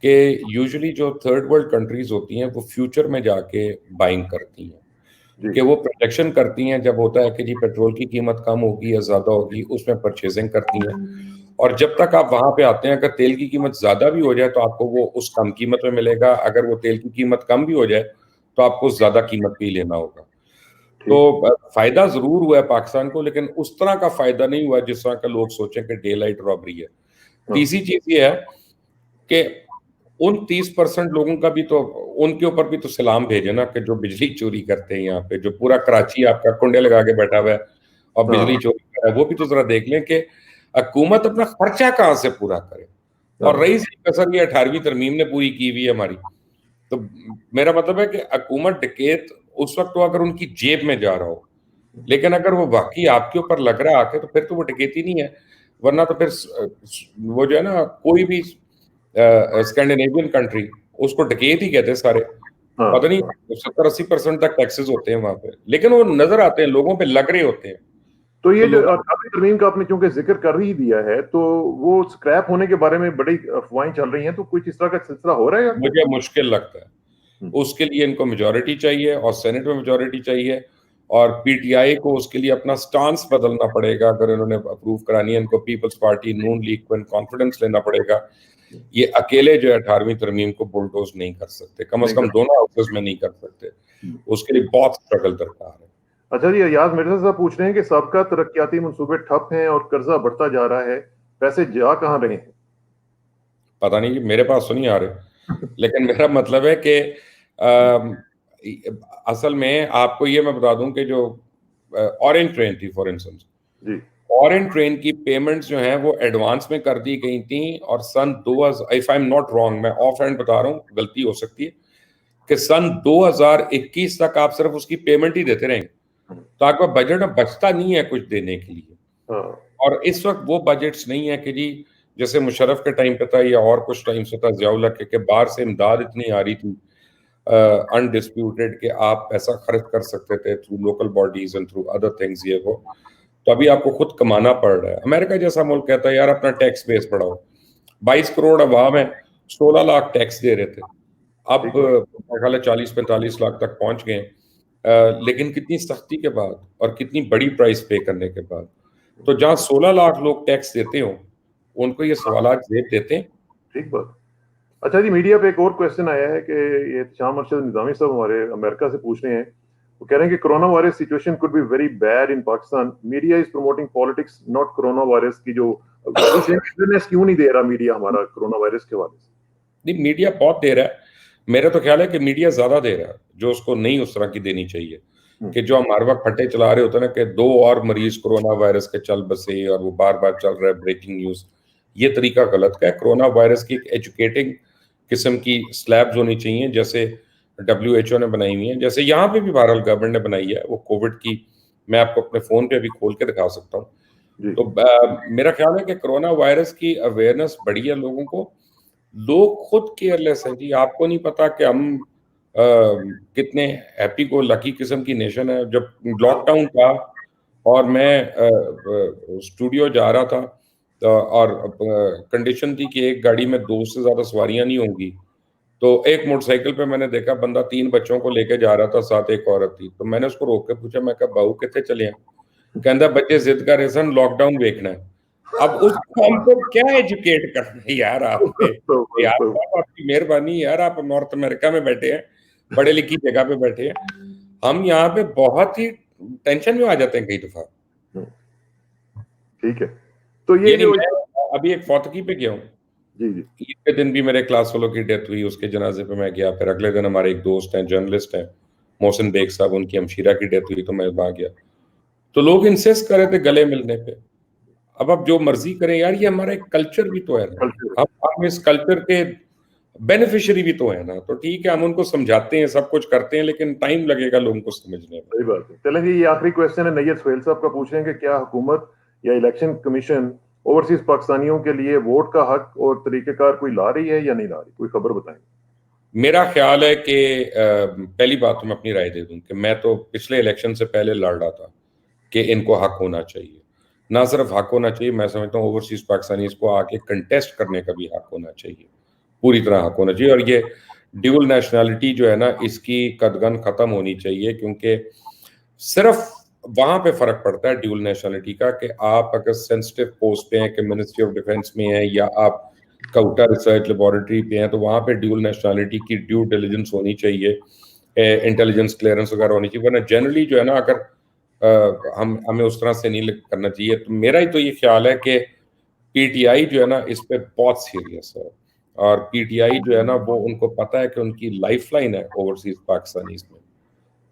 कि यूजुअली जो थर्ड वर्ल्ड कंट्रीज होती हैं वो फ्यूचर में जाके बाइंग करती हैं, जी कि वो प्रोजेक्शन करती हैं। जब होता है कि जी पेट्रोल की कीमत कम होगी या ज़्यादा होगी, उसमें परचेजिंग करती हैं। और जब तक आप वहां पे आते हैं, अगर तेल की कीमत ज़्यादा भी हो जाए तो आपको वो उस कम कीमत में मिलेगा, अगर वो तेल की कीमत कम भी हो जाए तो आपको ज़्यादा कीमत पे ही लेना होगा। ठीक। तो फायदा ज़रूर हुआ है पाकिस्तान को, लेकिन उस तरह का फायदा नहीं हुआ जिस तरह का लोग सोचें कि डे लाइट रॉबरी है। हाँ तीसरी चीज़ ये है कि उन 30% लोगों का भी तो, उनके ऊपर भी तो सलाम भेजे ना, कि जो बिजली चोरी करते हैं यहाँ पे, जो पूरा कराची आपका कुंडे लगा के बैठा हुआ है और बिजली हाँ चोरी कर रहा है, वो भी तो जरा देख लें कि हुकूमत अपना खर्चा कहाँ से पूरा करे। और हाँ रही सी कसर, ये 18वीं तरमीम ने पूरी की हुई है हमारी। तो मेरा मतलब है कि हुकूमत डकैत उस वक्त तो अगर उनकी जेब में जा रहा हो, लेकिन अगर वो वाकई आपके ऊपर लग रहा आके, तो फिर तो वो डकैती नहीं है। वरना तो फिर वो जो है ना, कोई भी स्कैंडिनेवियन कंट्री, उसको डकैत ही कहते हैं सारे। हाँ पता नहीं, हाँ। 70-80% तक टैक्सेस होते हैं वहां पे, लेकिन वो नजर आते हैं, लोगों पे लग रहे होते हैं। तो ये तो जो लोग, 18वीं तरमीम का आपने चूंकि जिक्र कर ही दिया है, तो वो स्क्रैप होने के बारे में बड़ी अफवाहें चल रही हैं, तो कुछ इस तरह का सिलसिला हो रहा है आपको? मुझे मुश्किल लगता है। हम्म, उसके लिए इनको मेजोरिटी चाहिए, और सेनेट में मेजोरिटी चाहिए, और पीटीआई को उसके लिए अपना स्टांस बदलना पड़ेगा। अगर इन्होंने अप्रूव करानी है, इनको पीपल्स पार्टी, नून लीग को कॉन्फिडेंस लेना पड़ेगा। ये अकेले जो है 18वीं तरमीम को बुलडोज नहीं कर सकते, कम से नहीं कम कर। दोनों हाउसेज में नहीं कर सकते। उसके लिए बहुत स्ट्रगल दरकार है। अच्छा जी, अयाज मिर्जा साहब पूछ रहे हैं कि सबका तरक्याती मंसूबे ठप हैं और कर्जा बढ़ता जा रहा है, पैसे जा कहाँ रहे हैं? पता नहीं, मेरे पास तो नहीं आ रहे, लेकिन मेरा मतलब है कि अम, असल में आपको ये मैं बता दूं कि जो ऑरेंज ट्रेन थी फॉर इंस्टेंस, जी ऑरेंज ट्रेन की पेमेंट्स जो हैं वो एडवांस में कर दी गई थी, और सन 2000, if I am not wrong, मैं ऑफ हैंड बता रहा हूँ, गलती हो सकती है, कि सन 2021 तक आप सिर्फ उसकी पेमेंट ही देते रहेंगे, तो आपका बजट में बचता नहीं है कुछ देने के लिए। हाँ और इस वक्त वो बजट्स नहीं है कि जी, जैसे मुशर्रफ के टाइम पे था या और कुछ टाइम से था, जियाउल हक के बाहर से इमदाद इतनी आ रही थी अनडिस्प्यूटेड, कि आप पैसा खर्च कर सकते थे through local bodies and through other things, ये वो। तो अभी आपको खुद कमाना पड़ रहा है। अमेरिका जैसा मुल्क कहता है यार अपना टैक्स बेस बढ़ाओ। 22 करोड़ अवाम है, 16 लाख टैक्स दे रहे थे, अब मेरे ख्याल है 40-45 लाख तक पहुंच गए, लेकिन कितनी सख्ती के बाद और कितनी बड़ी प्राइस पे करने के बाद। तो जहां 16 लाख लोग टैक्स देते हो, उनको ये सवालात जेब देते हैं। ठीक बात। अच्छा जी, मीडिया पे एक और क्वेश्चन आया है कि ये शाम अरशद निजामी साहब हमारे अमेरिका से पूछ रहे हैं। वो कह रहे हैं कि corona virus situation could be very bad in Pakistan, media is promoting politics not corona virus की जो अवेयरनेस क्यों नहीं दे रहा मीडिया हमारा कोरोना वायरस के हवाले से? नहीं, मीडिया बहुत दे रहा है। मेरा तो ख्याल है कि मीडिया ज्यादा दे रहा है, जो उसको नहीं उस तरह की देनी चाहिए। कि जो हम हर वक्त फट्टे चला रहे होते हैं ना कि 2 और मरीज कोरोना वायरस के चल बसे और वो बार बार चल रहा है ब्रेकिंग न्यूज, ये तरीका गलत का है। कोरोना वायरस की एक एजुकेटिंग किस्म की स्लैब्स होनी चाहिए, जैसे WHO ने बनाई हुई है, जैसे यहाँ पे भी भारत गवर्नमेंट ने बनाई है वो कोविड की। मैं आपको अपने फोन पे भी खोल के दिखा सकता हूँ। तो मेरा ख्याल है कि कोरोना वायरस की अवेयरनेस बढ़ी है लोगों को। लोग खुद केयरलेस हैं जी। आपको नहीं पता कि हम कितने हैप्पी को लकी किस्म की नेशन है। जब लॉकडाउन था और मैं स्टूडियो जा रहा था, तो और कंडीशन थी कि एक गाड़ी में 2 से ज्यादा सवारियां नहीं होंगी, तो एक मोटरसाइकिल पे मैंने देखा बंदा 3 बच्चों को लेके जा रहा था, साथ एक औरत थी। तो मैंने उसको रोक के पूछा, मैं कहा बाबू कितने चले हैं? कहता बच्चे जिद कर रहे सन लॉकडाउन देखना है। अब उसको हमको क्या एजुकेट करना है यार आपने? यार साहब आपकी मेहरबानी यार, आप नॉर्थ अमेरिका में बैठे हैं, पढ़े लिखी जगह पे बैठे हैं। हम यहाँ पे बहुत ही टेंशन में आ जाते हैं कई दफा। ठीक है, तो ये नहीं, मैं अभी एक फौतगी पे गया हूँ। जी जी। ईद के दिन भी मेरे क्लास वालों की डेथ हुई, उसके जनाजे पे मैं गया। फिर अगले दिन हमारे एक दोस्त हैं, जर्नलिस्ट हैं, मोहसिन बेग साहब, उनकी हमशीरा की डेथ हुई, तो मैं वहां गया। तो लोग इंसिस्ट कर रहे थे गले मिलने पे। अब आप जो मर्जी करें यार, ये हमारा एक कल्चर भी तो है ना। हम इस कल्चर के बेनिफिशियरी भी तो है ना। तो ठीक है, हम उनको समझाते हैं, सब कुछ करते हैं, लेकिन टाइम लगेगा लोगों को समझने में। सही बात है। चलें जी, ये आखिरी क्वेश्चन है, नैयत सुहेल साहब का पूछ रहे हैं कि क्या हुकूमत या इलेक्शन कमीशन ओवरसीज पाकिस्तानियों के लिए वोट का हक और तरीकेकार कोई ला रही है या नहीं ला रही? कोई खबर बताएं। मेरा ख्याल है कि पहली बात तो मैं अपनी राय दे दूं कि मैं तो पिछले इलेक्शन से पहले लड़ रहा था कि इनको हक होना चाहिए। ना सिर्फ हक होना चाहिए, मैं समझता हूँ ओवरसीज पाकिस्तानी इसको आके कंटेस्ट करने का भी हक होना चाहिए, पूरी तरह हक होना चाहिए। और ये ड्यूल नेशनैलिटी जो है ना, इसकी कदगन खत्म होनी चाहिए, क्योंकि सिर्फ वहां पे फर्क पड़ता है ड्यूल नेशनैलिटी का कि आप अगर सेंसिटिव पोस्ट पे हैं कि मिनिस्ट्री ऑफ डिफेंस में है या आप काउटा रिसर्च लेबोरेटरी पे हैं, तो वहां पे ड्यूल नेशनैलिटी की ड्यू डिलिजेंस होनी चाहिए, इंटेलिजेंस क्लियरेंस वगैरह होनी चाहिए। वरना जनरली जो है ना, अगर हमें उस तरह से नहीं करना चाहिए। तो मेरा ही तो ये ख्याल है कि पीटीआई जो है ना इस पे बहुत सीरियस है। और पीटीआई जो है ना, वो उनको पता है कि उनकी लाइफलाइन है ओवरसीज पाकिस्तानीज में,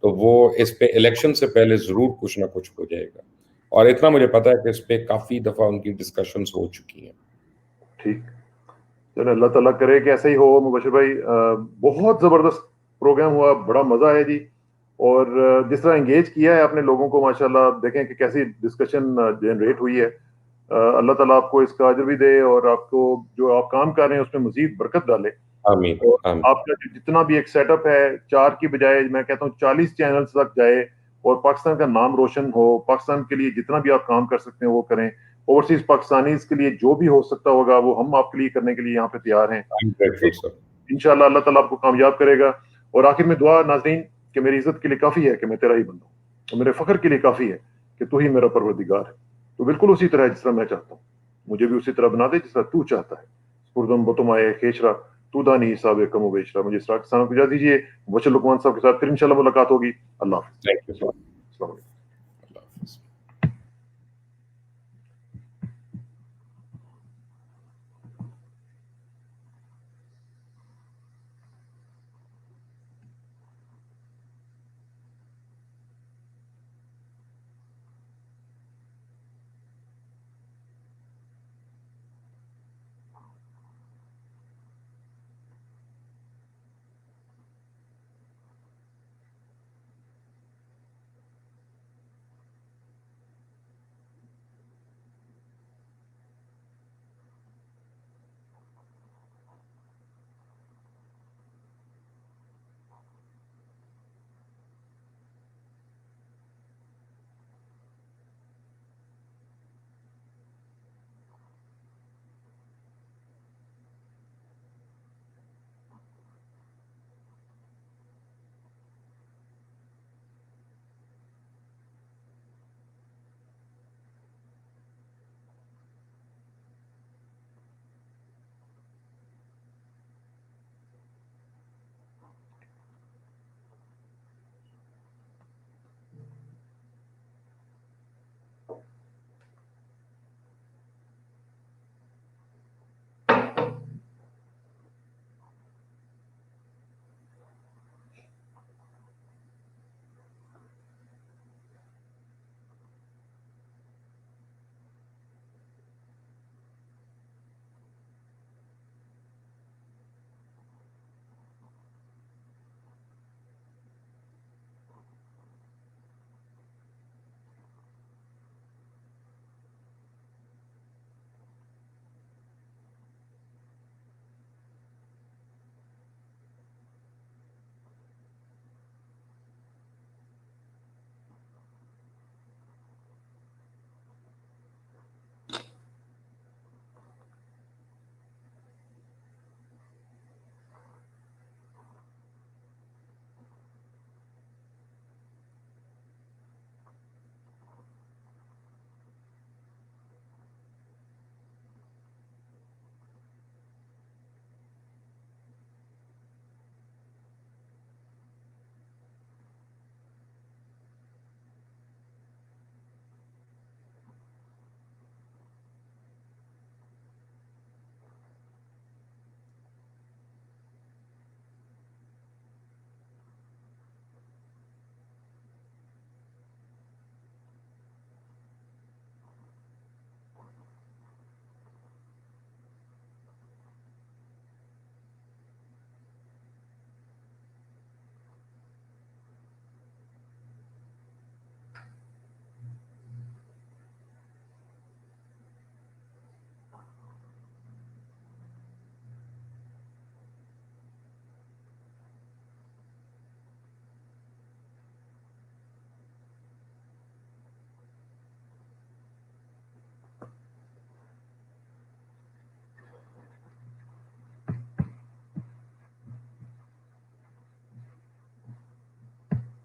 तो वो इस पे इलेक्शन से पहले जरूर कुछ ना कुछ हो जाएगा। और इतना मुझे पता है कि इस पे काफी दफा उनकी डिस्कशंस हो चुकी हैं। ठीक, चलो अल्लाह ताला करे कि ऐसा ही हो। मुबशिर भाई, बहुत जबरदस्त प्रोग्राम हुआ, बड़ा मजा आया जी। और जिस तरह एंगेज किया है आपने लोगों को, माशाल्लाह, देखें कि कैसी डिस्कशन जनरेट हुई है। अल्लाह ताला आपको इसका अजर भी दे और आपको जो आप काम कर रहे हैं उसमें मजीद बरकत डाले। आमीन और आमीन। आपका जितना भी एक सेटअप है, 4 की बजाय मैं कहता हूँ 40 चैनल्स तक जाए और पाकिस्तान का नाम रोशन हो। पाकिस्तान के लिए जितना भी आप काम कर सकते हैं वो करें। ओवरसीज पाकिस्तानीज के लिए जो भी हो सकता होगा वो हम आपके लिए करने के लिए यहाँ पे तैयार हैं। इंशाल्लाह अल्लाह ताला आपको कामयाब करेगा। और आखिर में दुआ नाज़रीन कि मेरी इज्जत के लिए काफी है कि मैं तेरा ही बंदा हूँ, और मेरे फख्र के लिए काफी है कि तू ही मेरा परवरदिगार है। तो बिल्कुल उसी तरह जिस तरह मैं चाहता हूँ, मुझे भी उसी तरह बना दे जिस तरह तू चाहता है। स्पुरदम बतुमाए खेचरा तू दानी हिसाब कमो बेचरा। मुझे इस तरह किसानों को इजाजत दीजिए। वचन लुकमान साहब के साथ फिर इंशाल्लाह मुलाकात होगी। अल्लाह हाफ़िज़। Thank you. अस्सलाम वालेकुम।